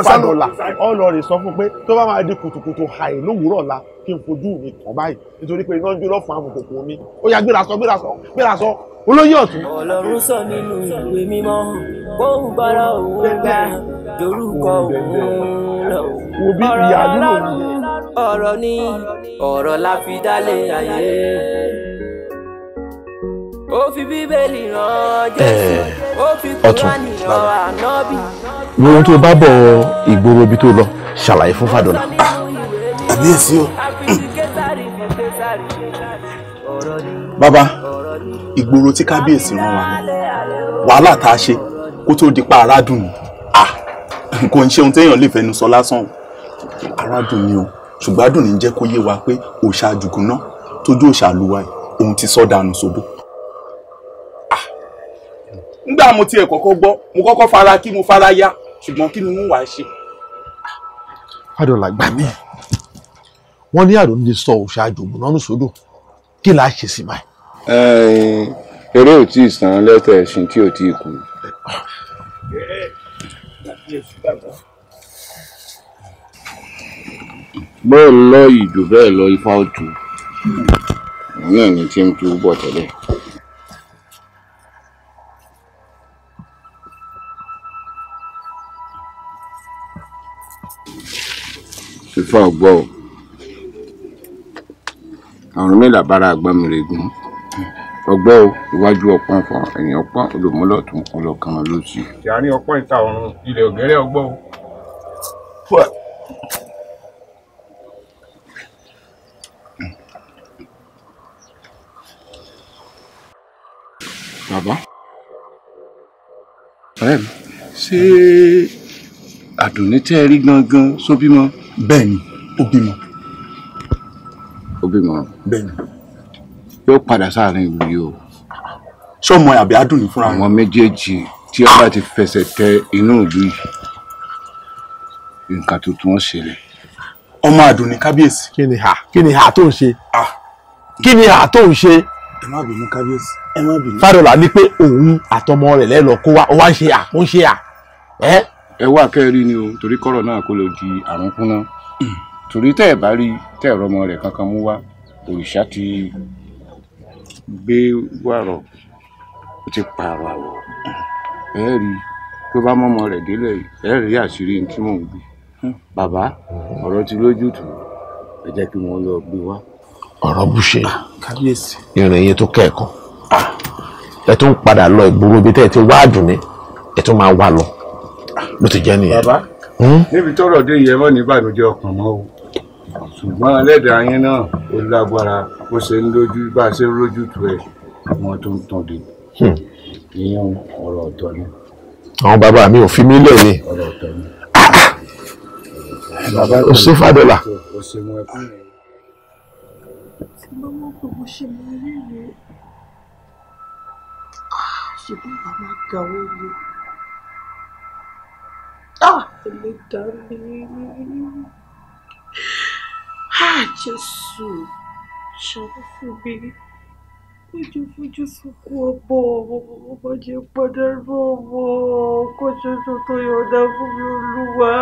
ìfàdọ̀là ọlọ́ọ̀rẹ́ sọ fún pé tó bá máa di kùtùkùtù àì lówùúrọ̀ la kí n fojú mi kàn báyìí nítorí pé iná ń jó lọ́fun àwọn kòkòrò mi ó yá gbéra sọ olóyè ọ̀tún. Ọlọ́run sọ nínú ìwé mímọ́ bóun gbára òun gbà lórúkọ òun lọ. ọ̀rọ̀ ni ọ̀rọ̀ la fi dálé ayé. Ó fi bíbélì rán Jésù, ó fi Kùránì rán Ànábì. Gbogbo tó bá bọ̀ ìgboro ibi tó lọ ṣàlàyé fún Fàdọ̀là. Àbíyèsí o. Bàbá, ìgboro tí kábíyèsí rán wa ni wàhálà tá a ṣe kó tó di pa arádùn ni. Kò ń ṣe ohun téèyàn lè fẹnu sọ lásán. Arádùn ni o, ṣùgbọ́n àdùn ní jẹ́ kó yé wa pé òòṣà àjùgùn náà tójú òòṣà àlùwà yìí òun ti sọ dànù sóbò. Nígbà mo tiẹ̀ kọ́kọ́ gbọ́ mo kọ́kọ́ fara kí mo fara ya ṣùgbọ́n kí ni mo wá ṣe. Fàdọ̀là gbà mí wọ́n ní àrùn lè sọ òòṣà àjùgùn náà nù sódò kí là á ṣe sí báyìí. eré ò tí ì sàn lẹ́tẹ̀ ẹ̀sìn tí ò tí ì kú. bọ́ọ̀ lọ ìjò bẹ́ẹ̀ lọ ifá òtù òun náà ní tí ń tu bọ̀ tẹ́lẹ̀. ifá ọgbọ́ ò àrùn mẹ́là bára àgbàmìrègùn ọgbọ́ ò iwájú ọpọ́n fún ẹ̀yìn ọpọ́n olùmúlọ̀ tó ń kún lọ́kàn lóṣì. ìyàrin ọpọ́n ìta ọ̀run ilẹ̀ ògẹ́rẹ́ ọgbọ́ ò. bàbá ọ̀rẹ́ mi ṣé àdùnní tẹ́ ẹ rí gangan só bímọ. bẹ́ẹ̀ni ó bímọ. ó bímọ. bẹ́ẹ̀ni. yóò padà sáàrin ìlú yìí o. sọmọ àbí àdùnní fúnra àwọn méjèèjì tí wọn bá ti fẹsẹ̀ tẹ inú ìlú yìí nǹkan tuntun wọn ṣẹlẹ̀. ọmọ àdùnní kábíyèsí. kí ni ha tó ń ṣe kí ni ha tó ń ṣe. ẹ má bínú kábíyèsí ẹ má bínú. Fádọlà ní pé òun àtọmọ rẹ̀ lẹ́lọ kó wá ó wá ń ṣe ó ń ṣe ẹ wá kẹ́rí ni o torí kọ́rọ̀ náà kó lọ di àrùn kúnná torí tẹ́ ẹ̀ bá rí tẹ́ ẹ̀rọ ọmọ rẹ̀ kankan mú wá òrìṣà ti gbé wàrọ̀ ó ti pààrọ̀ àwọ̀ ẹ rí tó bá mọ́mọ rẹ̀ délẹ̀ ẹ rí àṣírí tí mò ń gbé bàbá ọ̀rọ̀ ti lójútùú ẹ jẹ́ kí wọ́n lọ gbé wá. ọ̀rọ̀ bùṣe kábíyèsí ìrìn yẹn tó kẹ́ẹ̀kan ẹ tún padà lọ ìgboro ibi tẹ́ ẹ ti wá Àdùnní ẹ tún máa wá lọ ló ti jẹ́ nìyẹn. bàbá níbi tọ́rọ̀ dé yẹ mọ́ ní ìbànújẹ́ ọkàn mọ́ o ṣùgbọ́n ẹlẹ́dàá yín náà ó lágbára bó ṣe ń lójú bá a ṣe ń lójú tu ẹ̀ wọ́n tó ń tàn dé ìyẹn ọ̀rọ̀ ọ̀tọ̀ ni. àwọn bàbá mi ò fi mí lẹ̀ ni ọ̀rọ̀ ọ̀tọ̀ ni. ó ṣe Fádọlà. ó ṣe mú ẹkún rẹ̀. tí bá wọ́n pé mo ṣe máa rí rẹ̀ ṣe bí bàbá ga ó lé ẹlẹ́dàá mi Jésù ṣàánú fún mi fojú sunkún ọmọ jẹ́ padà rú ọmọ kó ṣoṣo tó yọ̀ọ̀dá fún mi Olúwa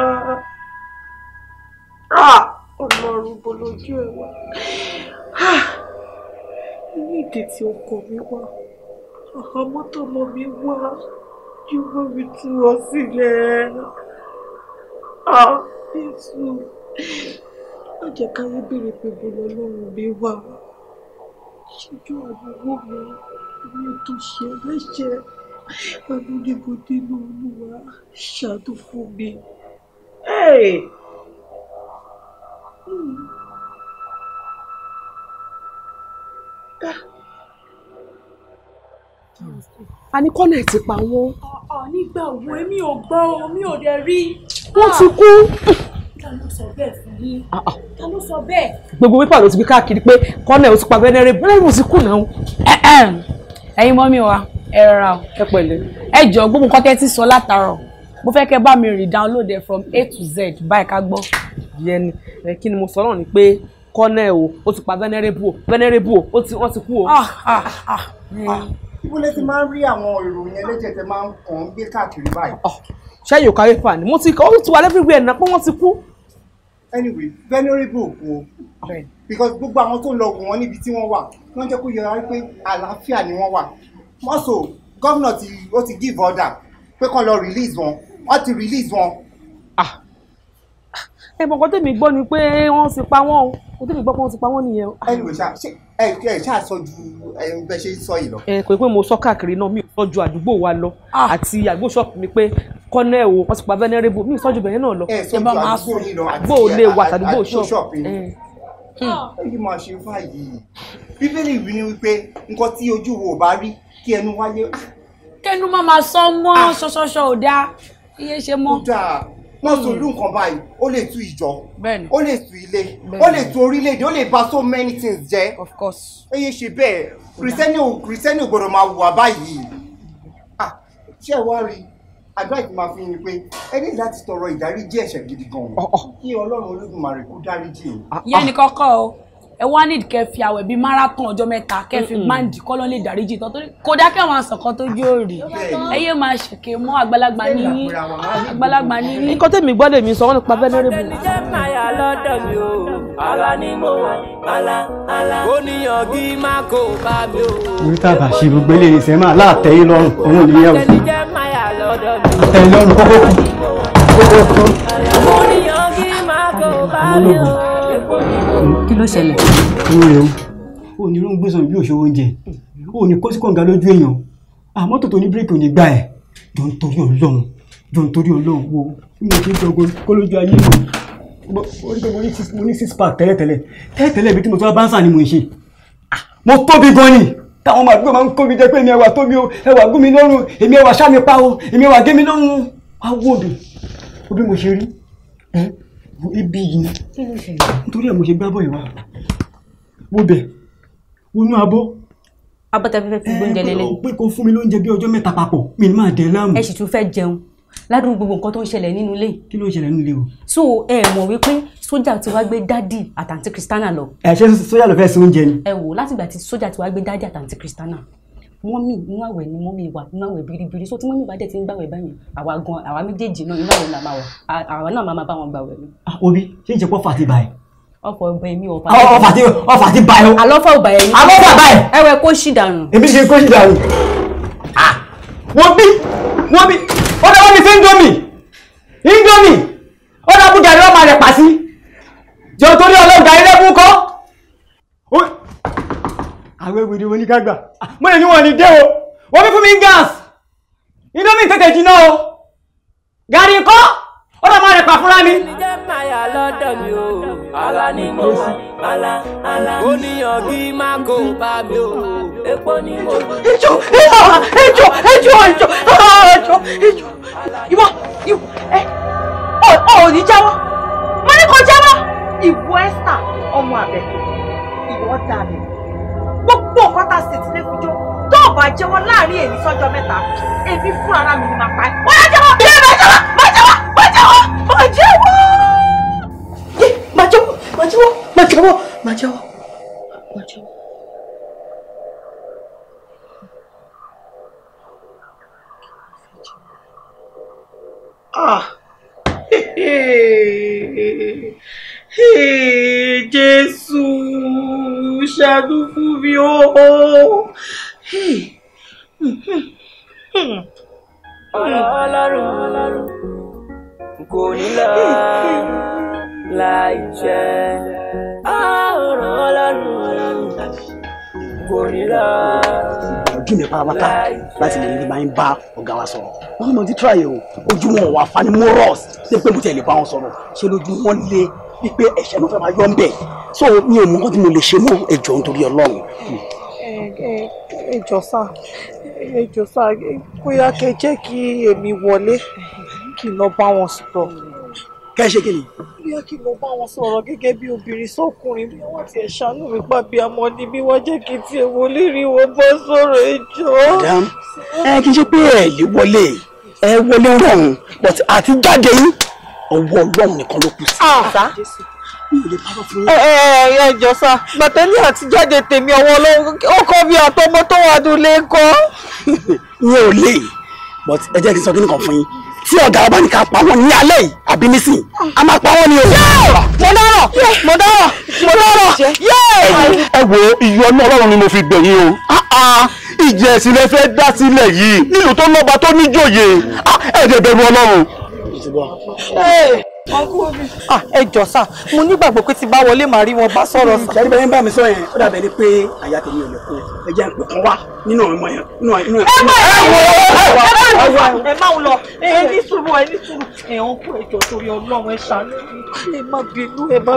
Ọlọ́run bó lójú ẹ̀ wá ní ìdè tí ọkọ mi wá àhámọ́ tọmọ mi wá yóò mi tú ọ sílẹ̀ Jésù má jẹ́ káyé béèrè pé bó lọ́lọ́run mi wá ṣíjú àbúrò mi tó ṣe ẹlẹ́ṣẹ̀ àánú ní mo nínú Olúwa ṣàánú fún mi. a ní kọ́nà ẹ̀ ti pa wọ́n. nígbà wo èmi ò gbọ́ mi ò dẹ̀ rí. wọ́n ti kú. ta ló sọ bẹ́ẹ̀ fún yín. ta ló sọ bẹ́ẹ̀. gbogbo wípà ló ti gbé káàkiri pé kọ́nà ẹ̀ ti pa Venerable ti kú náà. ẹ̀yin mọ́mí wa ẹ rọra o. ẹ pẹ̀lẹ́. ẹ jọ gbogbo nǹkan tẹ́ ti sọ látàárọ̀ mo fẹ́ kẹ́ bá mi rìn download ẹ̀ from A to Z báyìí ká gbọ́. yẹn ni kí ni mo sọ náà ni pé kọ́nà ẹ̀ ó ti pa Venerable wọ́n ti kú o. ibo lẹ ti máa ń rí àwọn ìròyìn ẹlẹ́jẹ̀ tẹ máa ń kàn ń gbé káàkiri báyìí. ṣé yóò kárí fà ní mo ti kọ́ ó ti wà everywhere náà pé wọ́n ti kú. anyway Venerable kú o because gbogbo àwọn tó ń lọ wò wọ́n níbi tí wọ́n wà wọ́n jẹ́ kó yẹra pé àlàáfíà ni wọ́n wà also gómìnà ó ti give order pé kán lọ release wọn wọ́n ti release wọn. ẹ mọ̀ kọ́ tèmi gbọ́ ni pé wọ́n ti pa wọ́n o kò tèmi gbọ́ pé wọ́n ti pa wọ́n nìyẹn o. anyway ẹ ṣáà sọ ju bẹ ṣe sọ yìí lọ. kò pé mo sọ káàkiri náà mi ò sọ ju àdúgbò wa lọ àti àgbo ṣọ́ọ̀pù mi pé kọ́nẹ́ o wọ́n ti pa Venerable mi ò sọ ju bẹ̀yẹn náà lọ. ẹ sọ ju àdúgbò yìí lọ àgbo lè wà àdúgbò ṣọ́ọ̀pù. èyí máa ṣe fàyè bíbélì wí ni wípé nǹkan tí ojú wo ò bá rí kí ẹnu wáyé. kẹnu má máa sọ mọ́ ṣọṣọṣọ ò dáa iye ṣe mọ́. ó dáa wọ́n sọ irú nǹkan báyìí ó lè tú ìjọ ó lè tú ilé ó lè tú orílẹ̀-èdè ó lè bà so many things jẹ́. of course. eye ṣe bẹ́ẹ̀ kìrìsìtẹ́nì ò gbọ́dọ̀ máa wà báyìí. ṣé ẹ wá rí àdúrà tí máa fi yin pé ẹ ní láti tọrọ ìdáríjì ẹ̀ṣẹ̀ gidi gan-an kí Ọlọ́run Olódùmarè kó dáríjì yín. ìyẹn ni kọ́kọ́ o ẹ wá ní kẹ́ fi àwẹ̀ bíi marathon ọjọ́ mẹ́ta kẹ́ fi máàndì kọ́lọ́ lè dáríjì tán torí kò dá kẹ́wọ̀n àsọ̀kan tó jó rí ẹ yé máa ṣèké mọ́ àgbàlagbà níyìn àgbàlagbà níyìn. nǹkan tẹ̀mí gbọ́ lèmi sọ wọ́n nípa Venerable. àtẹnijẹ́ máyà lọ́dọ̀ mi o àlá ni mo wà àlá oníyànjú má kó bá mi o. orí tábà ṣe gbogbo eléyìí sẹ́ máa láàtẹ̀yìn lọ́rùn òun ò ní yẹ o. àtẹnijẹ́ máyà lọ́dọ̀ mi o àtẹ̀yìn lọ́rùn kókó kú. oníyànjú má kó bá mi o. kí ló ṣẹlẹ̀? owó rẹ̀ o ò ní irun gbèsè bí òṣòwò oúnjẹ o ò ní kó sí kọ̀ǹga lójú èèyàn àmọ́ tòtò ní bíréèkì ò ní gbà ẹ̀ jọ ń torí Ọlọ́run wo bí mo ti ń sọgbọ́n kó lójú ayé mi orí pé mo ní six pack tẹ́lẹ̀tẹ́lẹ̀ ibi tí mo tún wá bá ń sàn ni mo ń ṣe mo tóbi gan ni táwọn ọmọ àdúgbò máa ń kó mi jẹ pé èmi ẹwà tó mi o ẹwà gún mi lọ́rùn èmi ẹwà sá mi pa o èmi ẹwà gé mi lọ́rùn wá wò mí ó bí mo ṣe rí ibi yìí nítorí ẹ̀ mo ṣe gbábọ̀ ìwà wo bẹ̀ wọnú abọ́. abọ́tẹ́ fẹ́fẹ́ fi gbóúnjẹ lélẹ̀. pé kó fún mi lóúnjẹ bí ọjọ́ mẹ́ta papọ̀ mi ní máa dẹ̀ láàmú. ẹ sì tún fẹ́ jẹun ládùúgbò gbogbo nǹkan tó ń ṣẹlẹ̀ nínú ilé. kí ló ń ṣẹlẹ̀ nínú ilé o. so ẹ mọ̀ wípé sójà ti wá gbé dádì àtàntí Christiana lọ. ẹ ṣe sójà ló fẹ́ sí oúnjẹ ni. ẹ wò látìgbà tí sójà ti wá gbé dádì àtàntí Christiana mọ́mì inú àwẹ̀ ni mọ́mì wà inú àwẹ̀ biribiri so tí mọ́mì bá dẹ̀ ti ń gbàwẹ̀ báyìí àwa méjèèjì náà inú àwẹ̀ là máa wà àwa náà máa bá wọn gbàwẹ̀ ni. obi ṣé ìjẹ́pọ̀ fà ti báyìí. ọ̀fọ̀ ọba èmi ọ̀fà. ọ̀fà ti báyìí o. àlọ́fà ọba ẹ̀yìn. àlọ́fà báyìí. ẹ wẹ kó ṣì dànù. èmi ṣe kó ṣì dànù. wọ́n bí ó dáwọ́ mi sí Indomie ó dá bújà ní ọmọ rẹ̀ pàṣí jọ torí ọlọ́gbà ilé fún kọ́. àwọn ewìrì wọn ní kágbà mo lè ní wọn ní dé o wọ́n fi fún mi gas Indomie tètè jiná o gàrí kọ́ ó dá ọmọ rẹ̀ pa fúnra mi. jẹ́ máyà lọ́dọ̀ mi o ara ni mo ala oníyanjú má kó bá mi o epo ni mo. ẹjọ́ ìwọ ò ní jáwọ́ mo ní kó jáwọ́ ìwọ Esther ọmọ Àbẹ̀kẹ́ ìwọ dàbí gbogbo nǹkan tá a ṣe ti lé fújọ tó o bá jẹ́wọ́ láàrin èyí sọ́jọ́ mẹ́ta èmi fún ara mi ni màá pa ẹ́ wọ́n á jẹ́wọ́ bí ẹ má jẹ́wọ́ Jésù ṣàánú fún mi o. Ọlọ́run kò ní lọ láì jẹ́ Ọlọ́run kò ní lọ. ojú mi pátápátá láti lè ní báyìí bá ọ̀gá wa sọ̀rọ̀ wọ́n ní mo ti try o ojú wọn wà fani morals ṣé pé mo ti lè bá wọn sọ̀rọ̀ ṣé lójú wọn lé wípé ẹ̀ṣẹ̀ ló fẹ́ máa yọ ń bẹ̀ so mi ò mọ nǹkan tí mo lè ṣe mọ́ ẹjọ́ nítorí Ọlọ́run. ẹjọ́ sá bóyá kẹ́ jẹ́ kí èmi wọlé kí n lọ bá wọn sọ̀rọ̀. kẹ́ ṣe kí ni. bóyá kí n lọ bá wọn sọ̀rọ̀ gẹ́gẹ́ bí obìnrin sọ́kùnrin bí wọ́n ti ẹ̀ ṣàánú mi pàbí àmọ́ ni bí wọ́n jẹ́ kí n tiẹ̀ wọlé rí wọn bọ́ sọ̀rọ̀ ẹjọ́. madam kì í ṣe pé ẹ lè wọlé rọrùn but àti jáde yín ọwọ́ Ọlọ́run nìkan ló kù sí. ẹjọ́ sá gbàtẹ́lẹ̀ àti jáde tèmi ọwọ́ Ọlọ́run ó kọ́ bí àtọmọ tó wà dúlé kọ́. ìyẹn ò lè but ẹ jẹ́ kí n sọ kíní kan fún yín tí ọ̀gá ọba ní ká pa wọ́n ní alẹ́ yìí àbí nísìn a máa pa wọ́n ní o. mo dáràn. ẹ wo ìyọ́nú Ọlọ́run ni mo fi bẹ̀ yín o ìjẹ́ ẹ̀sìn lẹ fẹ́ dá sílẹ̀ yìí nílùú tó lọ́ba tó níjòyè ẹ̀ẹ́dẹ̀ bẹ̀rù Ọlọ́run. ẹ jọ sá mo nígbàgbọ́ pé tí bá wọlé màá rí wọn bá sọ̀rọ̀ sá. ṣẹ́ni bẹ́ẹ̀ ń bá mi sọ yẹn ó dàbẹ̀ ni pé àyà tèmi ò lè kó ẹ jẹ́ pé kan wá nínú ọmọ yẹn nínú ẹ̀. ẹ má lọ ẹ ní sùúrù ẹ ń kó ẹjọ́ torí Ọlọ́run ẹ ṣàánú ẹ má bínú ẹ má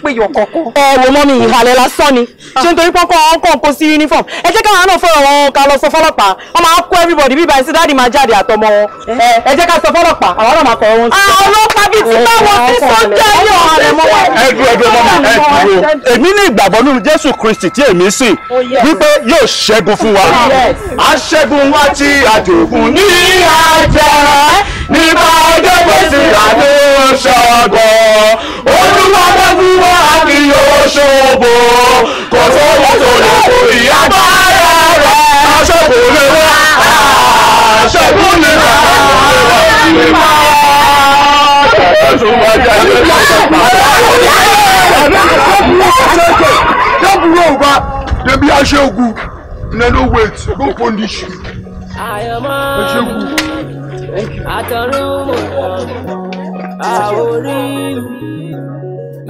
péyọ kankan. ẹ wo mọ́ mi ìhàlẹ̀ lásán ni ṣé nítorí pọ́nkọ́ ọkọ̀ kó sí uniform ẹ jẹ́ káwọn náà fọ̀rọ̀ wọn ká lọ sọ fọ́lọ́pàá wọ́n máa kó everybody bíbá ẹ̀ sí dáàdì máa jáde àtọmọ wọn ẹ jẹ́ ká sọ fọ́lọ́pàá àwọn náà máa kọ̀ wọn. ọlọ́pàá bíi ti báwọn ti sọ́jà yọ̀ ẹdùn èmi ní ìgbàgbọ́ nínú Jésù Kristi tí èmi sìn wípé yóò ṣẹ́gun fún wa aṣẹ́gun wa tí àjògùn ní àjà nípa ọjọ́ gbèsè àdó ṣọ́gbọ́n Olúwa dájú wa kí yóò ṣòbò kò sóyè tó lè borí agbára rẹ̀ aṣẹ́gun lè wá aṣẹ́gun lè wá Dem be Aṣẹ́gun, una no wait, go punish you. Àyànmọ́ àtọ̀run àwòrí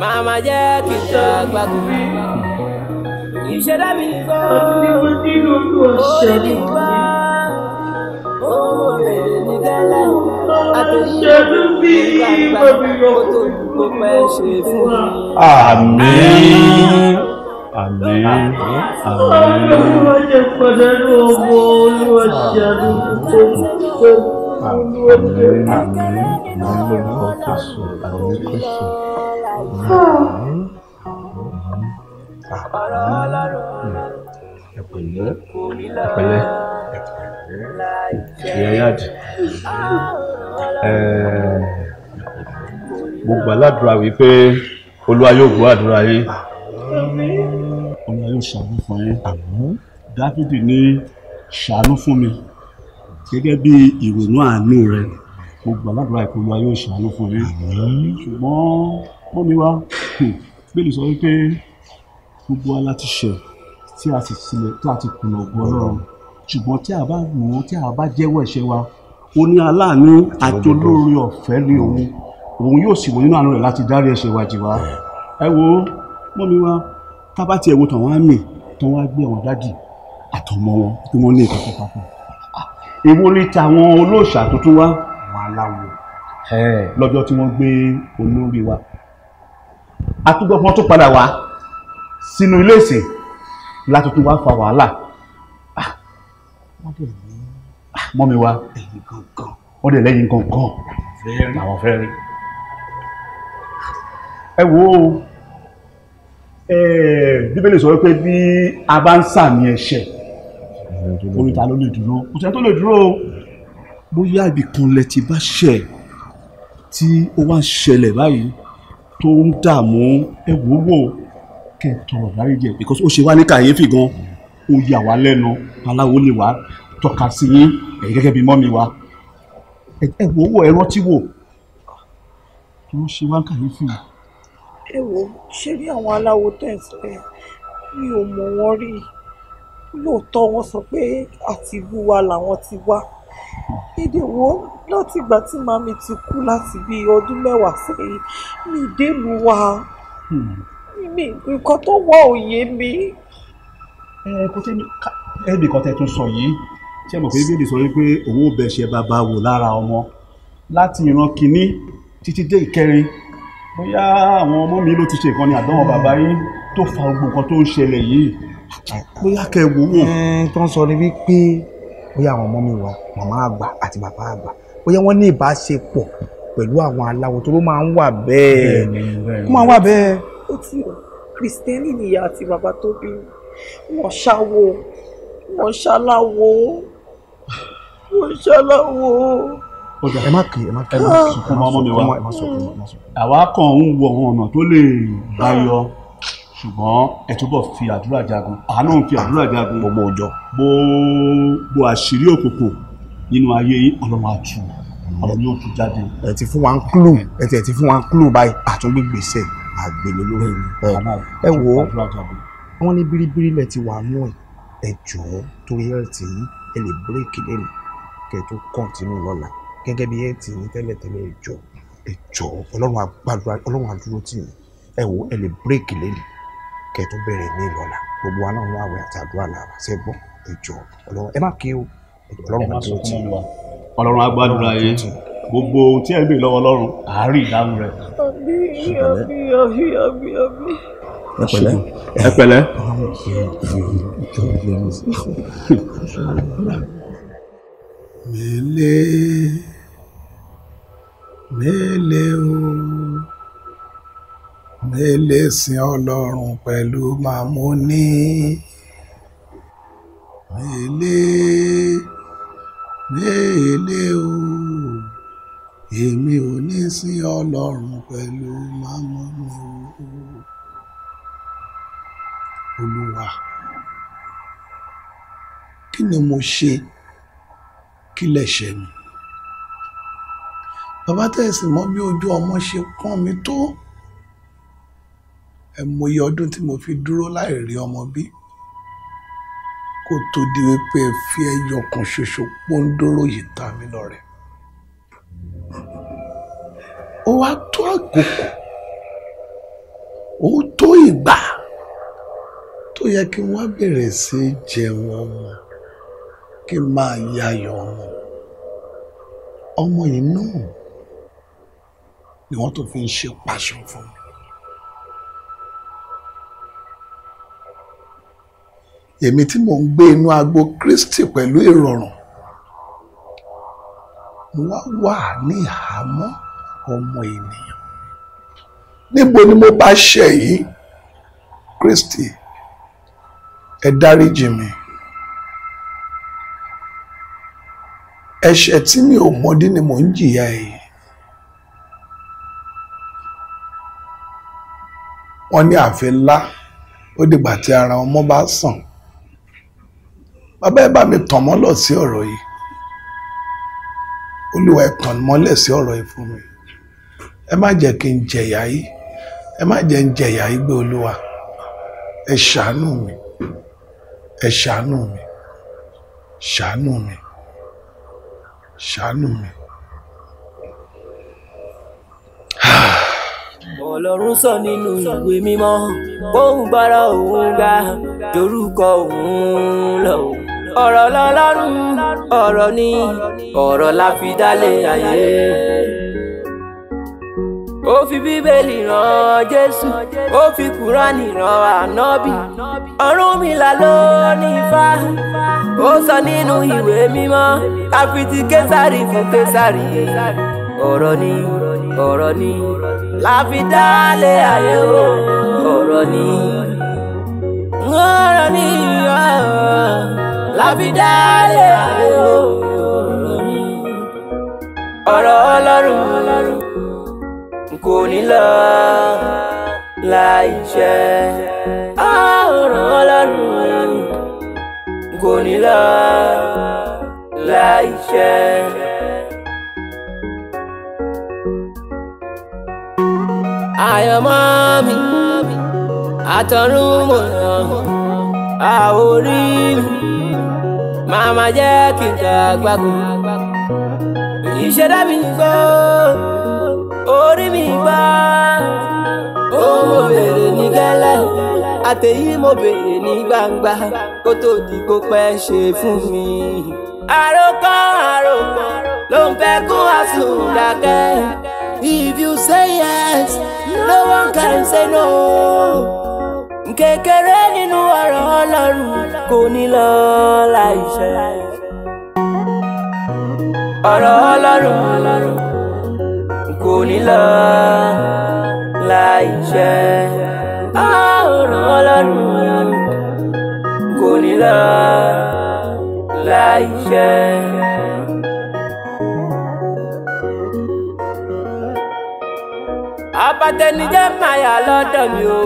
màmá jẹ́ kí n sọ gbàgbọ́. Ìṣẹ̀dá mi kọ́ òní wá owó rẹ̀ ní gẹ́lẹ́ àtẹ̀yìn gbàgbà kó tó gbogbo pẹ́ ṣe fún mi. Àmín àmín Olúwa jẹ́ pàdánù ọmọ, Olúwa ṣàánú Olúwa jẹ́. Ẹ̀pẹ̀lẹ́ ìyáyáàdì mo gbàládùra wípé Olúwa yóò gbọ́ àdúrà yín, Olúwa yóò ṣàánú fún yín. Dáfídì ní ṣàánú fún mi gẹ́gẹ́ bí ìrònú àánú rẹ. Mo gbàládùra pé Olúwa yóò ṣàánú fún yín. Ṣùgbọ́n mọ́ mi wá Bíbélì sọ wípé gbogbo wa láti ṣẹ̀ tí a sì sílẹ̀ tí a ti kùnà ògo Ọlọ́run, ṣùgbọ́n tí a bá wò ó tí a bá jẹ́wọ́ ẹ̀ṣẹ̀ wa ó ní aláàánú àti olóore ọ̀fẹ́ ní òun yóò sì wò nínú àánú rẹ̀ láti dárí ẹ̀ṣẹ̀ wa jì wá. Ẹ wo mọ́ mi wá tá bá tiẹ̀ wo tàn wá mì tán wá gbé àwọn dádì àtọmọ wọn tí wọ́n ní ìkọ̀kọ̀ papọ̀. Èwo ni tàwọn olóòṣà tuntun wá àwọn aláwo lọ́jọ́ tí wọ́n gbé olórí wa. Àtúgbọ́n tó padà wá sínú ilé ìsìn láti tún wá fa wàhálà. Mọ́ mi wá wọ́n dẹ̀ lẹ́yìn gangan àwọn fẹ́ rí. Ẹ wo Bíbélì sọ wípé bí a bá ń sàmì ẹ̀ṣẹ̀ oríta ló lè dúró, kò sẹ́ni tó lè dúró. Bóyá ibìkan lẹ ti bá ṣẹ̀ tí ó wá ń ṣẹlẹ̀ báyìí tó ń dààmú ẹ wò kẹtọrọ dáríjì because ó ṣe wá ní kàyéfì gan, ó yà wá lẹ́nu aláwo lè wá tọ́ka sí yín ẹ̀yin gẹ́gẹ́ bí mọ́mí wa ẹ wò ẹ rántí wò tó ń ṣe wá kàyéfì. Ẹ wo ṣé rí àwọn aláwo tẹ̀sán ẹ mi ò mọ̀ wọ́n rí, lóòótọ́ wọ́n sọ pé àti ìlú wa làwọn ti wá. Èdè wo láti ìgbà tí màmí ti kú láti bí ọdún 10 sẹ́yìn mi délùú wa. Nǹkan tó wọ́ òye mi. Kò tẹ́ ẹbí kan tẹ́ tún sọ yìí ṣé mo pé Bíbélì sọ wípé òun ò bẹ̀ṣẹ̀ bàbá wò lára ọmọ láti ìran kìíní títí dé ìkẹrin. Bóyá àwọn ọmọ mi ló ti ṣe ìkànnì àdánwò bàbá yín tó fa gbogbo nǹkan tó ń ṣẹlẹ̀ yìí. Bóyá kẹ́ wò wò. Tó ń sọ ni wípé bóyá àwọn ọmọ mi wà màmá àgbà àti bàbá àgbà bóyá wọ́n ní ìbáṣepọ̀ pẹ̀lú àwọn aláwo tó ló máa ń wà bẹ́ẹ̀. Ó máa ń wà bẹ́ẹ̀. Ó ti Kristẹni nìyá àti bàbá tó bí wọn ṣáwo wọn ṣaláwo wọn ṣaláwo. Ẹ má kì í sùkún ọmọ mi wá. Àwa kàn ń wo àwọn ọ̀nà tó lè báyọ ṣùgbọ́n ẹ túbọ̀ fi àdúrà jagun. Àánú ń fi àdúrà jagun gbogbo ọjọ́. Gbogbo àṣírí òkùnkùn nínú ayé Ọlọ́run àtú Ọlọ́run yóò tú jáde. Ẹ ti fún wa ń clue ẹ ti fún wa ń clue báyìí àtúngbègbèsè àgbèlè lórí ẹ wò ó wọ́n ní bíríbírí lẹ ti wà nù ẹ jọ̀ọ́ torí health yìí ẹ lè bírèkì lẹ́nu kẹ́ tó kọ́ntínú lọ́la gẹ́gẹ́ bí health yìí tẹ́lẹ̀tẹ́lẹ̀ ẹ jọ̀ọ́ Ọlọ́run àgbàdúrà Ọlọ́run àdúró tì yín ẹ wò ẹ lè bírèkì lẹ́nu kẹ́ tó bẹ̀rẹ̀ ní ìlọ́la gbogbo wa náà wọ́n àwẹ̀ àti àdúrà làwà ṣẹ́ gbọ́ ẹ jọ̀ọ́ Ọlọ́run ẹ má kí o Ọlọ́run àdúró tì yín. Ọlọ́run àgbàdúrà yín gbogbo tí ẹ ń bèèrè lọ́wọ́ Ọlọ́run àárín ìdáhùn rẹ̀. Ẹ pẹ̀lẹ́. Mélé o mélé sin Ọlọ́run pẹ̀lú màmúní mélé o èmi ò ní sin Ọlọ́run pẹ̀lú màmúní o. Olúwa kí ni mo ṣe kí lẹ̀ṣẹ̀ mi? Bàbá tẹ̀sí mọ́ bí ojú ọmọ ṣe pọ́n mi tó. Ẹ mọye ọdún tí mo fi dúró láì rí ọmọ bí kó tó di wípé ẹ fi ẹyọ kan ṣoṣo pọ́ńdóró yìí ta mí lọ́rẹ. Ó wá tó àkókò ó tó ìgbà tó yẹ kí wọ́n bẹ̀rẹ̀ sí jẹun ọmọ kí n máa yayọ̀ ọmọ yìí náà ni wọ́n tó fi ń ṣe pàṣọ fún mi. èmi tí mò ń gbé inú agbo Kristi pẹ̀lú ìrọ̀rùn mo wà ní ìhámọ́ ọmọ ènìyàn. Níbo ni mo bá ṣẹ̀ yìí? Kristi, ẹ dáríjì mi. Ẹ̀ṣẹ̀ tí mi ò mọdí ni mò ń jìyà èyí. Wọ́n ní àfẹ́ ńlá ó dìgbà tí ara ọmọ bá sàn. Bàbá ẹ bá mi tàn mọ́lẹ̀ sí ọ̀rọ̀ yìí. Olúwa ẹ tàn mọ́lẹ̀ sí ọ̀rọ̀ yìí fún mi. Ẹ má jẹ́ kí n jẹ̀yà yìí. Ẹ má jẹ́ n jẹ̀yà yìí gbé Olúwa. Ẹ ṣàánú mi. Ẹ ṣàánú mi. Ṣàánú mi. Ṣàánú mi. Ọlọ́run sọ nínú ìwé mímọ́ bóun gbára òun ga dorúkọ òun lọ. Ọ̀rọ̀ lọ́lọ́run ọ̀rọ̀ ni ọ̀rọ̀ la fi dálé ayé. Ó fi bíbélì rán Jésù, ó fi Kùránì rán Ànábì. Ọ̀rúnmìlà ló ní Ifá. Ó sọ nínú ìwé mímọ́ ká fi ti Késárì fún Késárì. Ọ̀rọ̀ ni ọ̀rọ̀ ni la fi dálé ayé o. Ọ̀rọ̀ ni ọ̀rọ̀ ni la fi dálé ayé o. Ọ̀rọ̀ ni ọ̀rọ̀ Ọlọ́run kò ní lọ láì ṣẹ. Ọ̀rọ̀ Ọlọ́run kò ní lọ láì ṣẹ. Àyànmọ́ mi àtọ̀run mọ̀ràn àórí mi màmá jẹ́ kí n dàgbàgbọ́. Ìṣẹ̀dá mi gbọ́ orí mi gbọ́ ó mo bèrè ní gẹ́lẹ́ àtẹ̀yí mo bèrè ní gbangba kó tó di kó pẹ́ ṣe fún mi. Àròkọ ló ń fẹ́ kó àsùndákẹ́. If you say yes, no one can say no. Kékeré nínú ọ̀rọ̀ Ọlọ́run kò ní lọ láì ṣẹ. Ọ̀rọ̀ Ọlọ́run kò ní lọ láì ṣẹ. Ọ̀rọ̀ Ọlọ́run kò ní lọ láì ṣẹ. Abatẹnijẹ́ máyà lọ́dọ̀ mi o.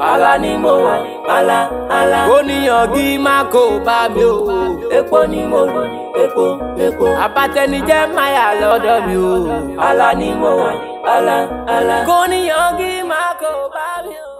Àlá ni mo wà, àlá. Oníyàngí má kó bá mi o. Epo ni mo rò, epo. Abatẹnijẹ́ máyà lọ́dọ̀ mi o. Àlá ni mo wà, àlá. Oníyàngí má kó bá mi o.